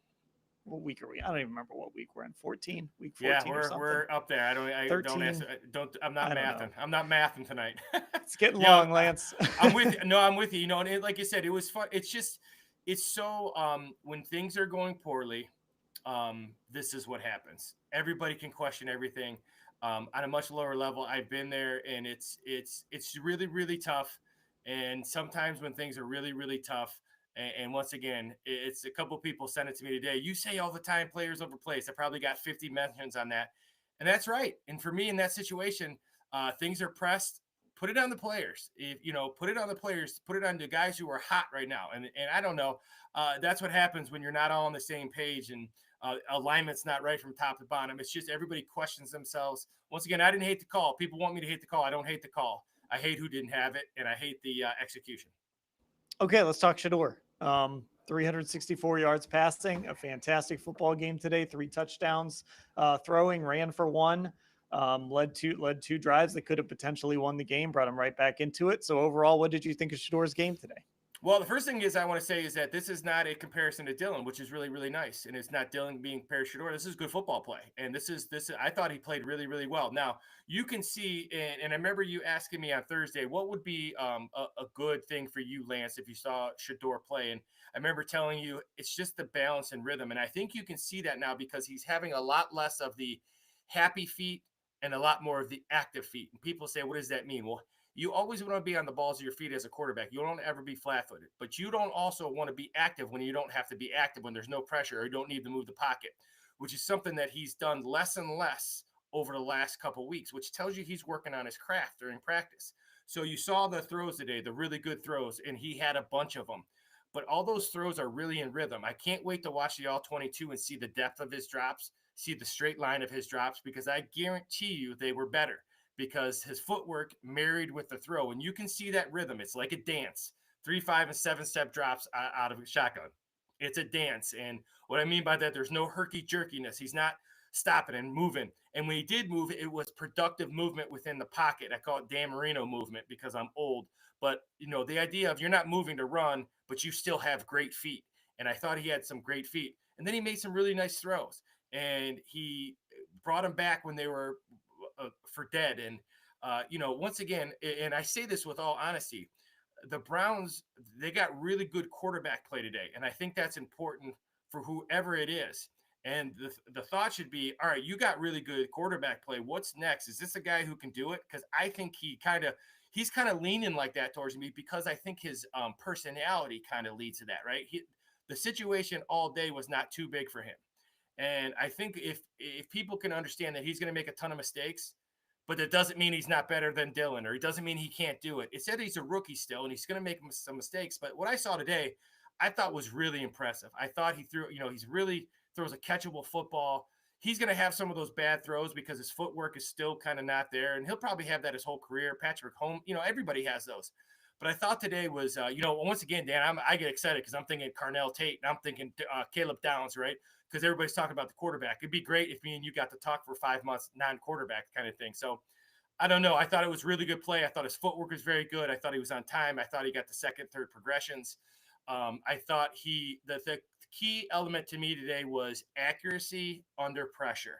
what week are we? I don't even remember what week we're in. 14, week Yeah, 14 or something. we're up there. I 13. don't ask. I'm not I don't know. mathing. I'm not mathing tonight. It's getting Yeah, long, Lance. I'm with you. No, I'm with you. You know, and like you said, it was fun. It's just, it's so when things are going poorly, this is what happens. Everybody can question everything on a much lower level. I've been there, and it's really really tough. And sometimes when things are really really tough, and once again, it's a couple people sent it to me today. You say all the time, players over plays. I probably got 50 mentions on that, and that's right. And for me in that situation, things are pressed. Put it on the players. If you know, put it on the players. Put it on the guys who are hot right now. And I don't know. That's what happens when you're not all on the same page and alignment's not right from top to bottom. It's just everybody questions themselves. Once again, I didn't hate the call. People want me to hate the call. I don't hate the call. I hate who didn't have it, and I hate the execution. Okay, let's talk Shador. 364 yards passing, a fantastic football game today. 3 touchdowns, throwing, ran for 1, led two drives that could have potentially won the game. Brought him right back into it. So overall, what did you think of Shador's game today? Well, the first thing is I want to say is that this is not a comparison to Dylan, which is really, really nice. And it's not Dylan being compared to Shador. This is good football play. And I thought he played really, really well. Now, you can see, and I remember you asking me on Thursday, what would be a good thing for you, Lance, if you saw Shador play? And I remember telling you it's just the balance and rhythm. And I think you can see that now because he's having a lot less of the happy feet and a lot more of the active feet. And people say, what does that mean? Well, you always want to be on the balls of your feet as a quarterback. You don't ever be flat-footed, but you don't also want to be active when you don't have to be active, when there's no pressure or you don't need to move the pocket, which is something that he's done less and less over the last couple of weeks, which tells you he's working on his craft during practice. So you saw the throws today, the really good throws, and he had a bunch of them. But all those throws are really in rhythm. I can't wait to watch the all 22 and see the depth of his drops, see the straight line of his drops, because I guarantee you they were better because his footwork married with the throw. And you can see that rhythm. It's like a dance. 3, 5, and 7-step drops out of a shotgun. It's a dance. And what I mean by that, there's no herky jerkiness. He's not stopping and moving. And when he did move, it was productive movement within the pocket. I call it Dan Marino movement because I'm old. But, you know, the idea of you're not moving to run, but you still have great feet. And I thought he had some great feet. And then he made some really nice throws. And he brought them back when they were for dead. And, you know, once again, and I say this with all honesty, the Browns, they got really good quarterback play today. And I think that's important for whoever it is. And the thought should be, all right, you got really good quarterback play. What's next? Is this a guy who can do it? Because I think he's kind of leaning like that towards me because I think his personality kind of leads to that, right? The situation all day was not too big for him. And I think if people can understand that he's going to make a ton of mistakes, but that doesn't mean he's not better than Dylan, or it doesn't mean he can't do it. It said he's a rookie still, and he's going to make some mistakes. But what I saw today, I thought was really impressive. I thought he threw, you know, he's really throws a catchable football. He's going to have some of those bad throws because his footwork is still kind of not there, and he'll probably have that his whole career. Patrick Holmes, you know, everybody has those. But I thought today was, you know, once again, Dan, I get excited because I'm thinking Carnell Tate and I'm thinking Caleb Downs, right? Because everybody's talking about the quarterback. It'd be great if me and you got to talk for 5 months, non-quarterback kind of thing. So I don't know. I thought it was really good play. I thought his footwork was very good. I thought he was on time. I thought he got the second, third progressions. I thought the key element to me today was accuracy under pressure.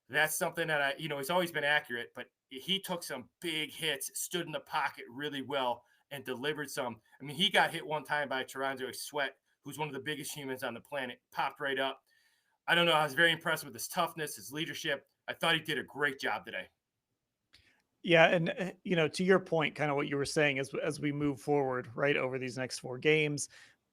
That's something that he's always been accurate, but he took some big hits, stood in the pocket really well, and delivered some. I mean, he got hit one time by Toronto Sweat, who's one of the biggest humans on the planet, popped right up. I don't know. I was very impressed with his toughness, his leadership. I thought he did a great job today. Yeah, and you know, to your point, kind of what you were saying as we move forward, right, over these next 4 games,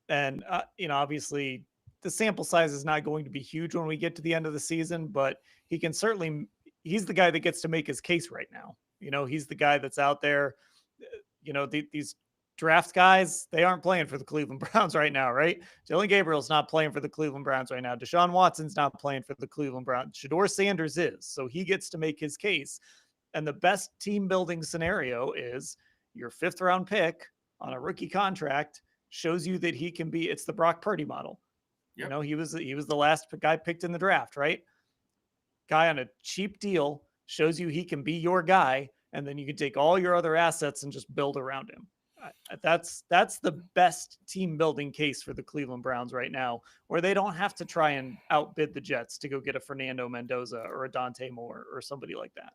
and you know, obviously the sample size is not going to be huge when we get to the end of the season, but he's the guy that gets to make his case right now. You know, he's the guy that's out there. You know, these draft guys, they aren't playing for the Cleveland Browns right now, right? Dylan Gabriel's not playing for the Cleveland Browns right now. Deshaun Watson's not playing for the Cleveland Browns. Shador Sanders is, so he gets to make his case. And the best team building scenario is your 5th round pick on a rookie contract shows you that he can be. It's the Brock Purdy model. Yep. You know, he was the last guy picked in the draft, right? Guy on a cheap deal shows you he can be your guy, and then you can take all your other assets and just build around him. That's the best team building case for the Cleveland Browns right now, where they don't have to try and outbid the Jets to go get a Fernando Mendoza or a Dante Moore or somebody like that.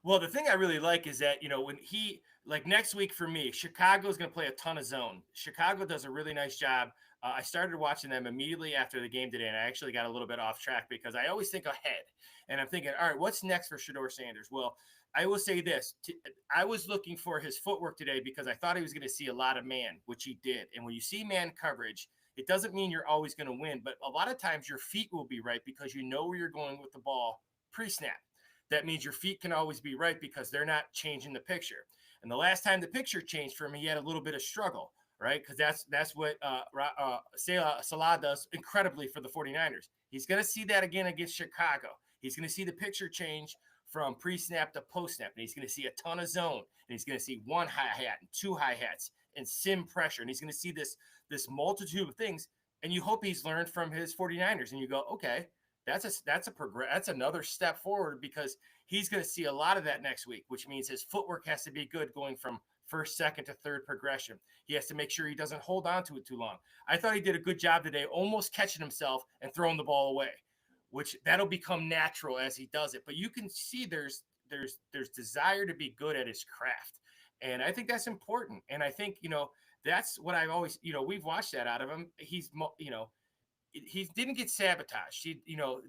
Well, the thing I really like is that, when he, like next week for me, Chicago is going to play a ton of zone. Chicago does a really nice job. I started watching them immediately after the game today, and I actually got a little bit off track because I always think ahead. And I'm thinking, all right, what's next for Shedeur Sanders? Well, I will say this. I was looking for his footwork today because I thought he was going to see a lot of man, which he did. And when you see man coverage, it doesn't mean you're always going to win, but a lot of times your feet will be right because you know where you're going with the ball pre-snap. That means your feet can always be right because they're not changing the picture. And the last time the picture changed for him, he had a little bit of struggle, right? Because that's what Salah does incredibly for the 49ers. He's going to see that again against Chicago. He's going to see the picture change from pre-snap to post-snap, and he's going to see a ton of zone, and he's going to see one hi-hat and two hi-hats and sim pressure, and he's going to see this multitude of things, and you hope he's learned from his 49ers, and you go, okay, that's another step forward because he's going to see a lot of that next week, which means his footwork has to be good going from first, second to third progression. He has to make sure he doesn't hold on to it too long. I thought he did a good job today, almost catching himself and throwing the ball away, which that'll become natural as he does it. But you can see there's desire to be good at his craft. And I think that's important. And I think, that's what I've always, we've watched that out of him. He's, he didn't get sabotaged.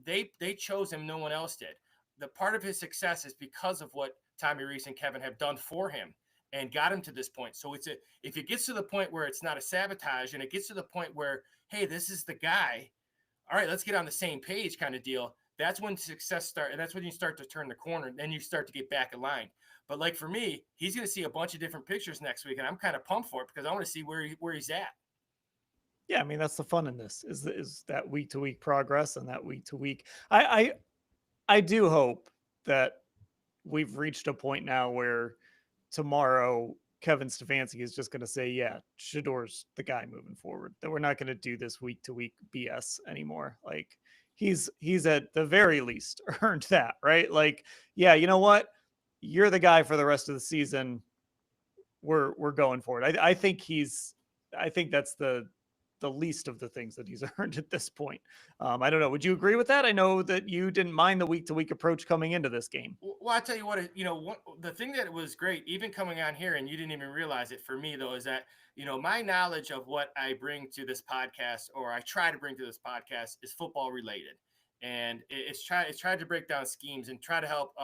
They chose him. No one else did. The part of his success is because of what Tommy Reese and Kevin have done for him and got him to this point. So if it gets to the point where it's not a sabotage and it gets to the point where, hey, this is the guy, all right, let's get on the same page kind of deal. That's when success starts. And that's when you start to turn the corner. And then you start to get back in line. But like for me, he's going to see a bunch of different pictures next week. And I'm kind of pumped for it because I want to see where he's at. Yeah, I mean that's the fun in this is that week to week progress and that week to week. I do hope that we've reached a point now where tomorrow Kevin Stefanski is just going to say, yeah, Shador's the guy moving forward. That we're not going to do this week to week BS anymore. Like he's at the very least earned that, right? Like, yeah, you know what? You're the guy for the rest of the season. We're going for it. I think that's the least of the things that he's earned at this point. I don't know. Would you agree with that? I know that you didn't mind the week to week approach coming into this game. Well, I tell you what, the thing that was great, even coming on here, and you didn't even realize it for me though, is that, my knowledge of what I bring to this podcast, or I try to bring to this podcast, is football related. And it's tried to break down schemes and try to help,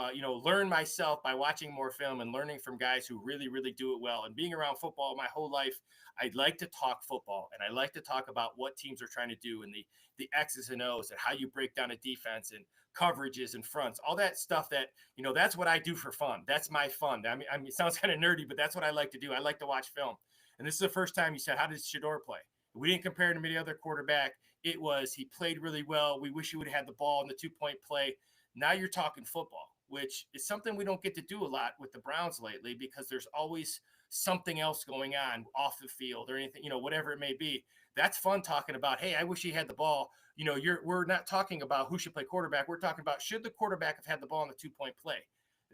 learn myself by watching more film and learning from guys who really, really do it well. And being around football my whole life, I'd like to talk football and I like to talk about what teams are trying to do and the X's and O's and how you break down a defense and coverages and fronts, all that stuff that, that's what I do for fun. That's my fun. I mean, it sounds kind of nerdy, but that's what I like to do. I like to watch film. And this is the first time you said, how does Shedeur play? We didn't compare him to any other quarterback. It was, he played really well. We wish he would have had the ball in the 2-point play. Now you're talking football, which is something we don't get to do a lot with the Browns lately because there's always something else going on off the field or anything, whatever it may be. That's fun talking about, hey, I wish he had the ball. We're not talking about who should play quarterback. We're talking about should the quarterback have had the ball in the 2-point play.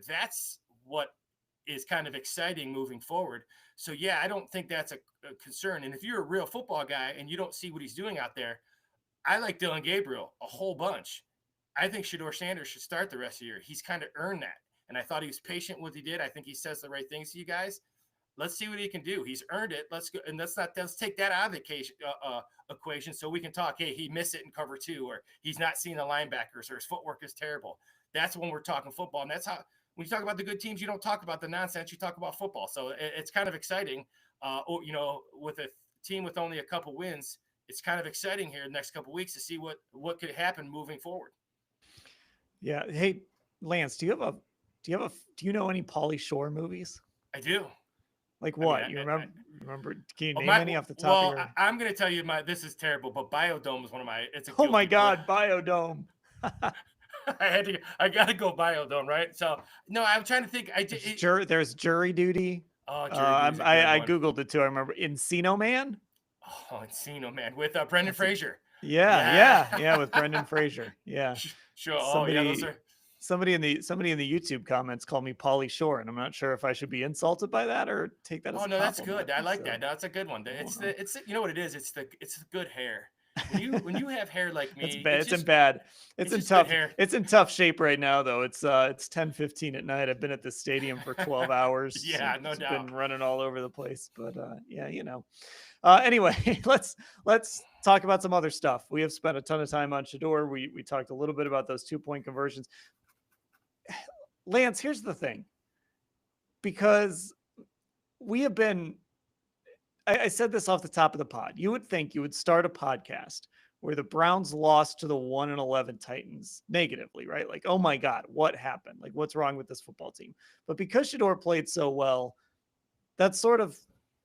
That's what is kind of exciting moving forward. So, yeah, I don't think that's a concern. And if you're a real football guy and you don't see what he's doing out there, I like Dylan Gabriel a whole bunch. I think Shedeur Sanders should start the rest of the year. He's kind of earned that. And I thought he was patient with what he did. I think he says the right things to you guys. Let's see what he can do. He's earned it. Let's go. And let's take that out of the equation so we can talk, hey, he missed it in cover 2, or he's not seeing the linebackers, or his footwork is terrible. That's when we're talking football. And that's how, when you talk about the good teams, you don't talk about the nonsense, you talk about football. So it's kind of exciting. With a team with only a couple wins, it's kind of exciting here the next couple of weeks to see what could happen moving forward. Yeah. Hey, Lance, do you know any Pauly Shore movies? I do. Like what? You remember? Can you name any off the top of your head? I'm going to tell you this is terrible, but Biodome is one of my, it's a oh my God, Biodome. I got to go Biodome, right? So, no, I'm trying to think. There's Jury Duty. Oh, Jury Duty. I Googled it too. I remember Encino Man. Oh, Encino Man with Brendan Fraser. Yeah, with Brendan Fraser. Yeah. Sure. Somebody, oh, yeah, those are. somebody in the YouTube comments call me Pauly Shore, and I'm not sure if I should be insulted by that or take that as Oh a no, that's compliment. good. I like So, that. That's a good one. I don't It's know. you know what it is. It's the good hair. When you have hair like It's me, bad. it's just good hair. It's in tough shape right now, though. It's 10:15 at night. I've been at the stadium for 12 hours. Yeah, no It's doubt. been running all over the place, but yeah, you know. Anyway, let's talk about some other stuff. We have spent a ton of time on Shador. We talked a little bit about those 2-point conversions. Lance, here's the thing, because we have been. I said this off the top of the pod. You would think you would start a podcast where the Browns lost to the 1-11 Titans negatively, right? Like, oh my God, what happened? Like, what's wrong with this football team? But because Shador played so well, that sort of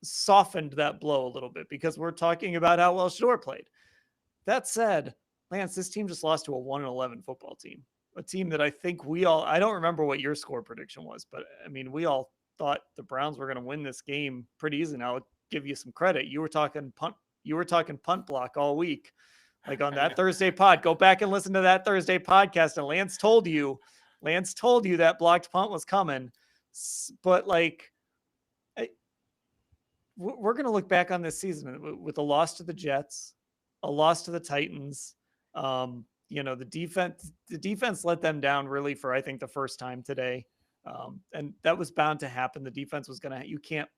softened that blow a little bit because we're talking about how well Shador played. That said, Lance, this team just lost to a 1-11 football team, a team that I think I don't remember what your score prediction was, but I mean, we all thought the Browns were going to win this game pretty easy. Now, I'll give you some credit. You were talking punt block all week, like on that Thursday pod. Go back and listen to that Thursday podcast. And Lance told you that blocked punt was coming. But like, we're going to look back on this season with a loss to the Jets, a loss to the Titans. The defense let them down really for, I think, the first time today. And that was bound to happen. The defense was you can't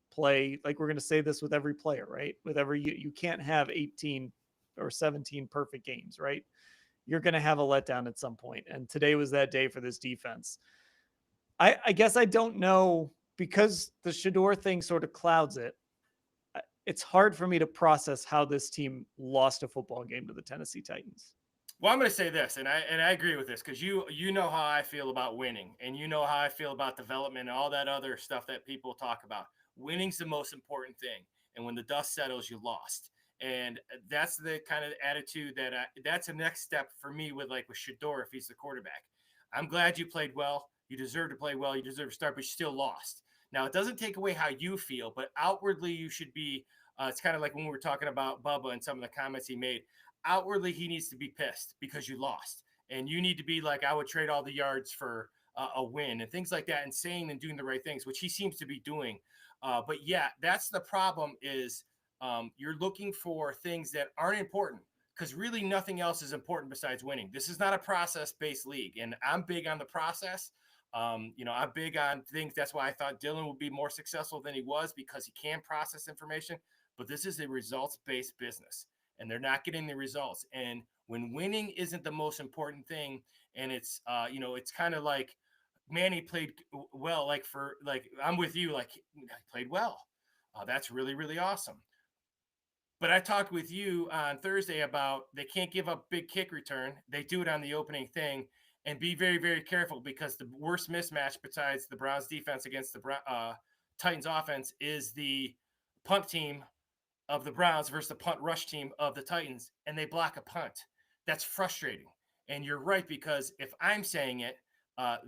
play, like, we're going to say this with every player, right? You can't have 18 or 17 perfect games, right? You're going to have a letdown at some point. And today was that day for this defense. I guess I don't know, because the Shador thing sort of clouds it. It's hard for me to process how this team lost a football game to the Tennessee Titans. Well, I'm going to say this, and I agree with this, because you know how I feel about winning, and you know how I feel about development and all that other stuff that people talk about. Winning's the most important thing, and when the dust settles, you lost. And that's the kind of attitude that's the next step for me with Shador if he's the quarterback. I'm glad you played well. You deserve to play well. You deserve to start, but you still lost. Now, it doesn't take away how you feel, but outwardly you should be. It's kind of like when we were talking about Bubba and some of the comments he made. Outwardly, he needs to be pissed because you lost, and you need to be like, I would trade all the yards for a win and things like that, and saying and doing the right things, which he seems to be doing. But yeah, that's the problem is you're looking for things that aren't important, because really nothing else is important besides winning. This is not a process-based league, and I'm big on the process. I'm big on things. That's why I thought Dylan would be more successful than he was, because he can process information. But this is a results-based business, and they're not getting the results. And when winning isn't the most important thing, and it's it's kind of like Manny played well. I'm with you. Like, he played well. That's really, really awesome. But I talked with you on Thursday about they can't give up big kick return. They do it on the opening thing, and be very, very careful, because the worst mismatch besides the Browns defense against the Titans offense is the punt team of the Browns versus the punt rush team of the Titans, and they block a punt. That's frustrating. And you're right, because if I'm saying it,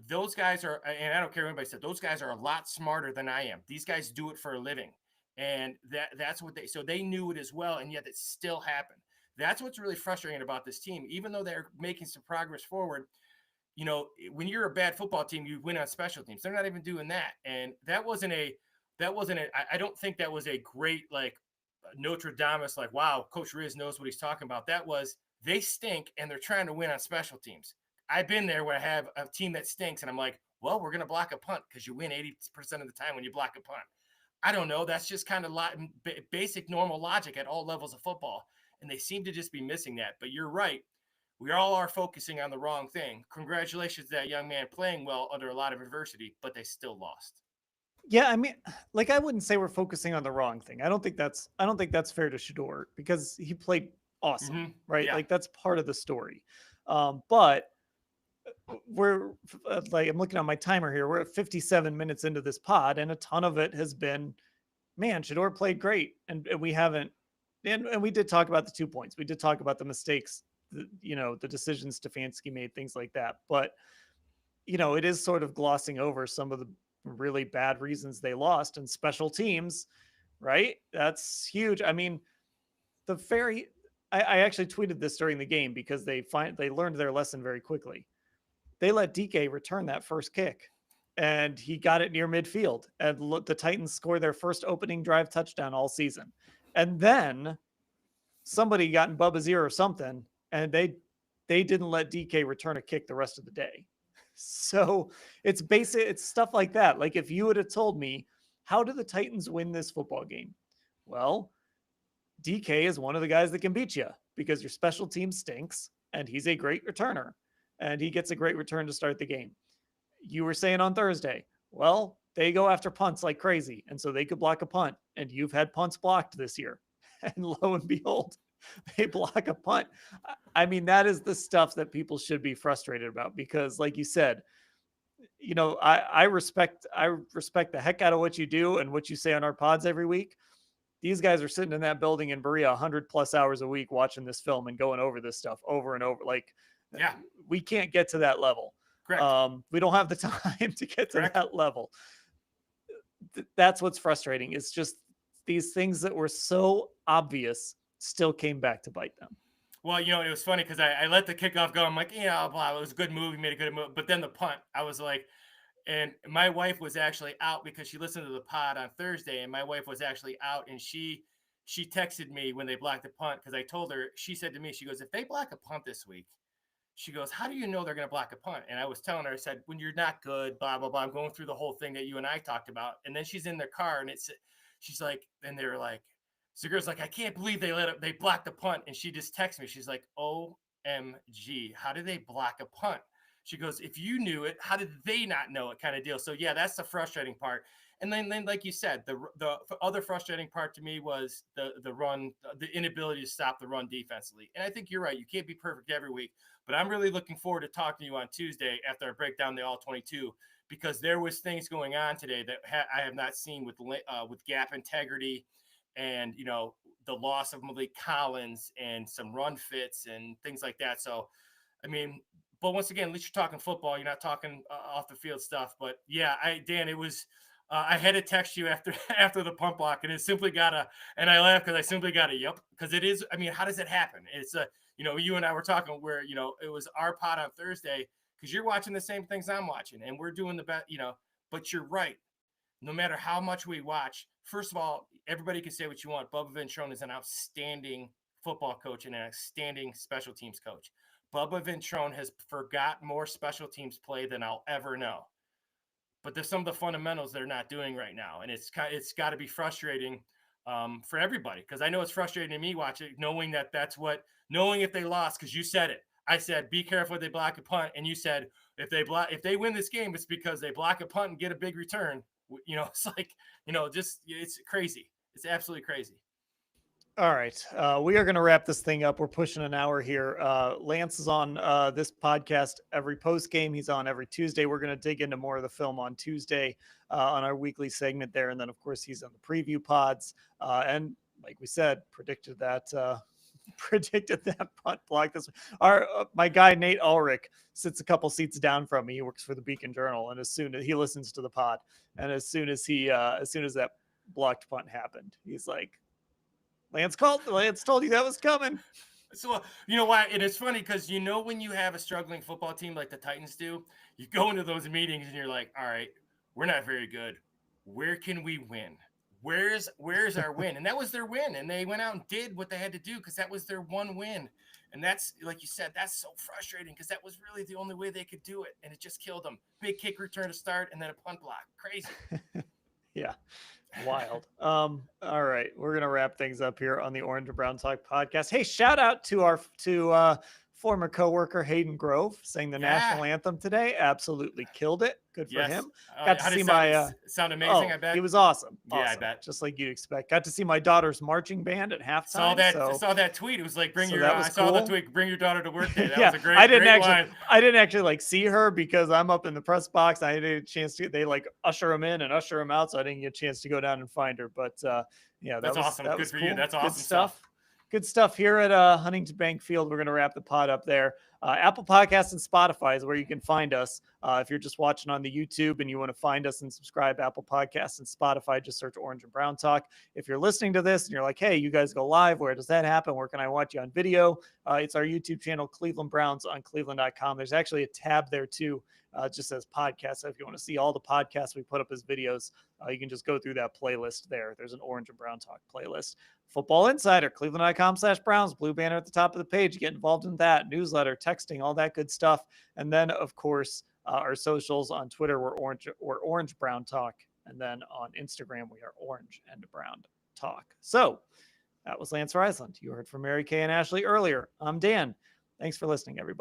those guys are, and I don't care what anybody said, those guys are a lot smarter than I am. These guys do it for a living. And that's what so they knew it as well, and yet it still happened. That's what's really frustrating about this team. Even though they're making some progress forward, when you're a bad football team, you win on special teams. They're not even doing that. And I don't think that was a great, Notre Dame, like, wow, Coach Riz knows what he's talking about. That was, they stink and they're trying to win on special teams. I've been there where I have a team that stinks and I'm like, well, we're going to block a punt, because you win 80% of the time when you block a punt. I don't know. That's just kind of basic normal logic at all levels of football. And they seem to just be missing that. But you're right. We all are focusing on the wrong thing. Congratulations to that young man playing well under a lot of adversity, but they still lost. Yeah, I mean, like, I wouldn't say we're focusing on the wrong thing. I don't think that's fair to Shador, because he played awesome, right? Yeah. Like, that's part of the story. But we're I'm looking on my timer here. We're at 57 minutes into this pod, and a ton of it has been, man, Shador played great, and we haven't. And we did talk about the 2 points. We did talk about the mistakes, the decisions Stefanski made, things like that. But it is sort of glossing over some of the really bad reasons they lost, and special teams, right? That's huge. I mean, I actually tweeted this during the game, because they learned their lesson very quickly. they let DK return that first kick, and he got it near midfield. And look, the Titans score their first opening drive touchdown all season. And then somebody got in Bubba's ear or something, and they didn't let DK return a kick the rest of the day. So it's stuff like that. Like if you would have told me, how do the Titans win this football game? Well, DK is one of the guys that can beat you because your special team stinks and he's a great returner and he gets a great return to start the game. You were saying on Thursday, well, they go after punts like crazy. And so they could block a punt, and you've had punts blocked this year. And lo and behold, they block a punt. I mean, that is the stuff that people should be frustrated about because, like you said, you know, I respect the heck out of what you do and what you say on our pods every week. These guys are sitting in that building in Berea 100+ hours a week watching this film and going over this stuff over and over. Like, Yeah, we can't get to that level. correct. We don't have the time to get to Correct. that level. That's what's frustrating. It's just these things that were so obvious still came back to bite them. Well, you know, it was funny because I let the kickoff go. I'm like, yeah, blah, it was a good move. He made a good move. But then the punt, I was like, and my wife was actually out because she listened to the pod on Thursday, and my wife was actually out, and she texted me when they blocked the punt because I told her, she said to me, she goes, if they block a punt this week, she goes, how do you know they're going to block a punt? And I was telling her, I said, when you're not good, blah, blah, blah. I'm going through the whole thing that you and I talked about. And then she's in their car and she's like, and they were like, so the girl's like, I can't believe they blocked the punt. And she just texts me. She's like, OMG, how did they block a punt? She goes, if you knew it, how did they not know it, kind of deal? So yeah, that's the frustrating part. And then like you said, the other frustrating part to me was the run, the inability to stop the run defensively. And I think you're right. You can't be perfect every week, but I'm really looking forward to talking to you on Tuesday after I break down the all 22, because there was things going on today that I have not seen with gap integrity and, you know, the loss of Malik Collins and some run fits and things like that. So, I mean, but once again, at least you're talking football. You're not talking off the field stuff. But yeah, Dan, it was. I had to text you after the punt block, and it simply and I laughed because I simply got a yep, because it is. I mean, how does it happen? It's you know, you and I were talking where, you know, it was our pod on Thursday because you're watching the same things I'm watching, and we're doing the best, you know. But you're right. No matter how much we watch, first of all, everybody can say what you want. Bubba Ventrone is an outstanding football coach and an outstanding special teams coach. Bubba Ventrone has forgot more special teams play than I'll ever know. But there's some of the fundamentals they're not doing right now. And it's got to be frustrating for everybody, because I know it's frustrating to me watching, knowing if they lost, because you said it. I said, be careful if they block a punt. And you said, if they win this game, it's because they block a punt and get a big return. You know, it's like, you know, just, it's crazy. It's absolutely crazy. All right. We are going to wrap this thing up. We're pushing an hour here. Lance is on this podcast every post game. He's on every Tuesday. We're going to dig into more of the film on Tuesday on our weekly segment there. And then, of course, he's on the preview pods. And like we said, predicted that punt block. My guy, Nate Ulrich, sits a couple seats down from me. He works for the Beacon Journal. And as soon as he listens to the pod, and as soon as that blocked punt happened, he's like, Lance told you that was coming. So, you know why? And it's funny because, you know, when you have a struggling football team like the Titans do, you go into those meetings and you're like, all right, we're not very good. Where can we win? Where's our win? And that was their win. And they went out and did what they had to do because that was their one win. And that's, like you said, that's so frustrating because that was really the only way they could do it. And it just killed them. Big kick return to start and then a punt block. Crazy. Yeah. Wild. All right. We're going to wrap things up here on the Orange and Brown Talk podcast. Hey, shout out to our former coworker Hayden Grove sang the national anthem today. Absolutely killed it. Good for him. Got to see sound amazing. I bet he was awesome. Yeah, I bet. Just like you'd expect. Got to see my daughter's marching band at halftime. Saw that tweet. It was like, bring your daughter to work day. That was a great. I didn't actually line. see her because I'm up in the press box. I didn't get a chance to. They like usher him in and usher him out, so I didn't get a chance to go down and find her. But yeah, that's awesome. Good for you. That's awesome stuff. Good stuff here at Huntington Bank Field. We're going to wrap the pod up there. Apple Podcasts and Spotify is where you can find us. If you're just watching on the YouTube and you want to find us and subscribe, Apple Podcasts and Spotify, just search Orange and Brown Talk. If you're listening to this and you're like, hey, you guys go live, where does that happen? Where can I watch you on video? It's our YouTube channel, Cleveland Browns on cleveland.com. There's actually a tab there too. It just says podcast. So if you want to see all the podcasts we put up as videos, you can just go through that playlist there. There's an Orange and Brown Talk playlist. Football Insider, cleveland.com/Browns, blue banner at the top of the page. Get involved in that. Newsletter, texting, all that good stuff. And then, of course, our socials on Twitter, we're Orange Brown Talk. And then on Instagram, we are Orange and Brown Talk. So that was Lance Reisland. You heard from Mary Kay and Ashley earlier. I'm Dan. Thanks for listening, everybody.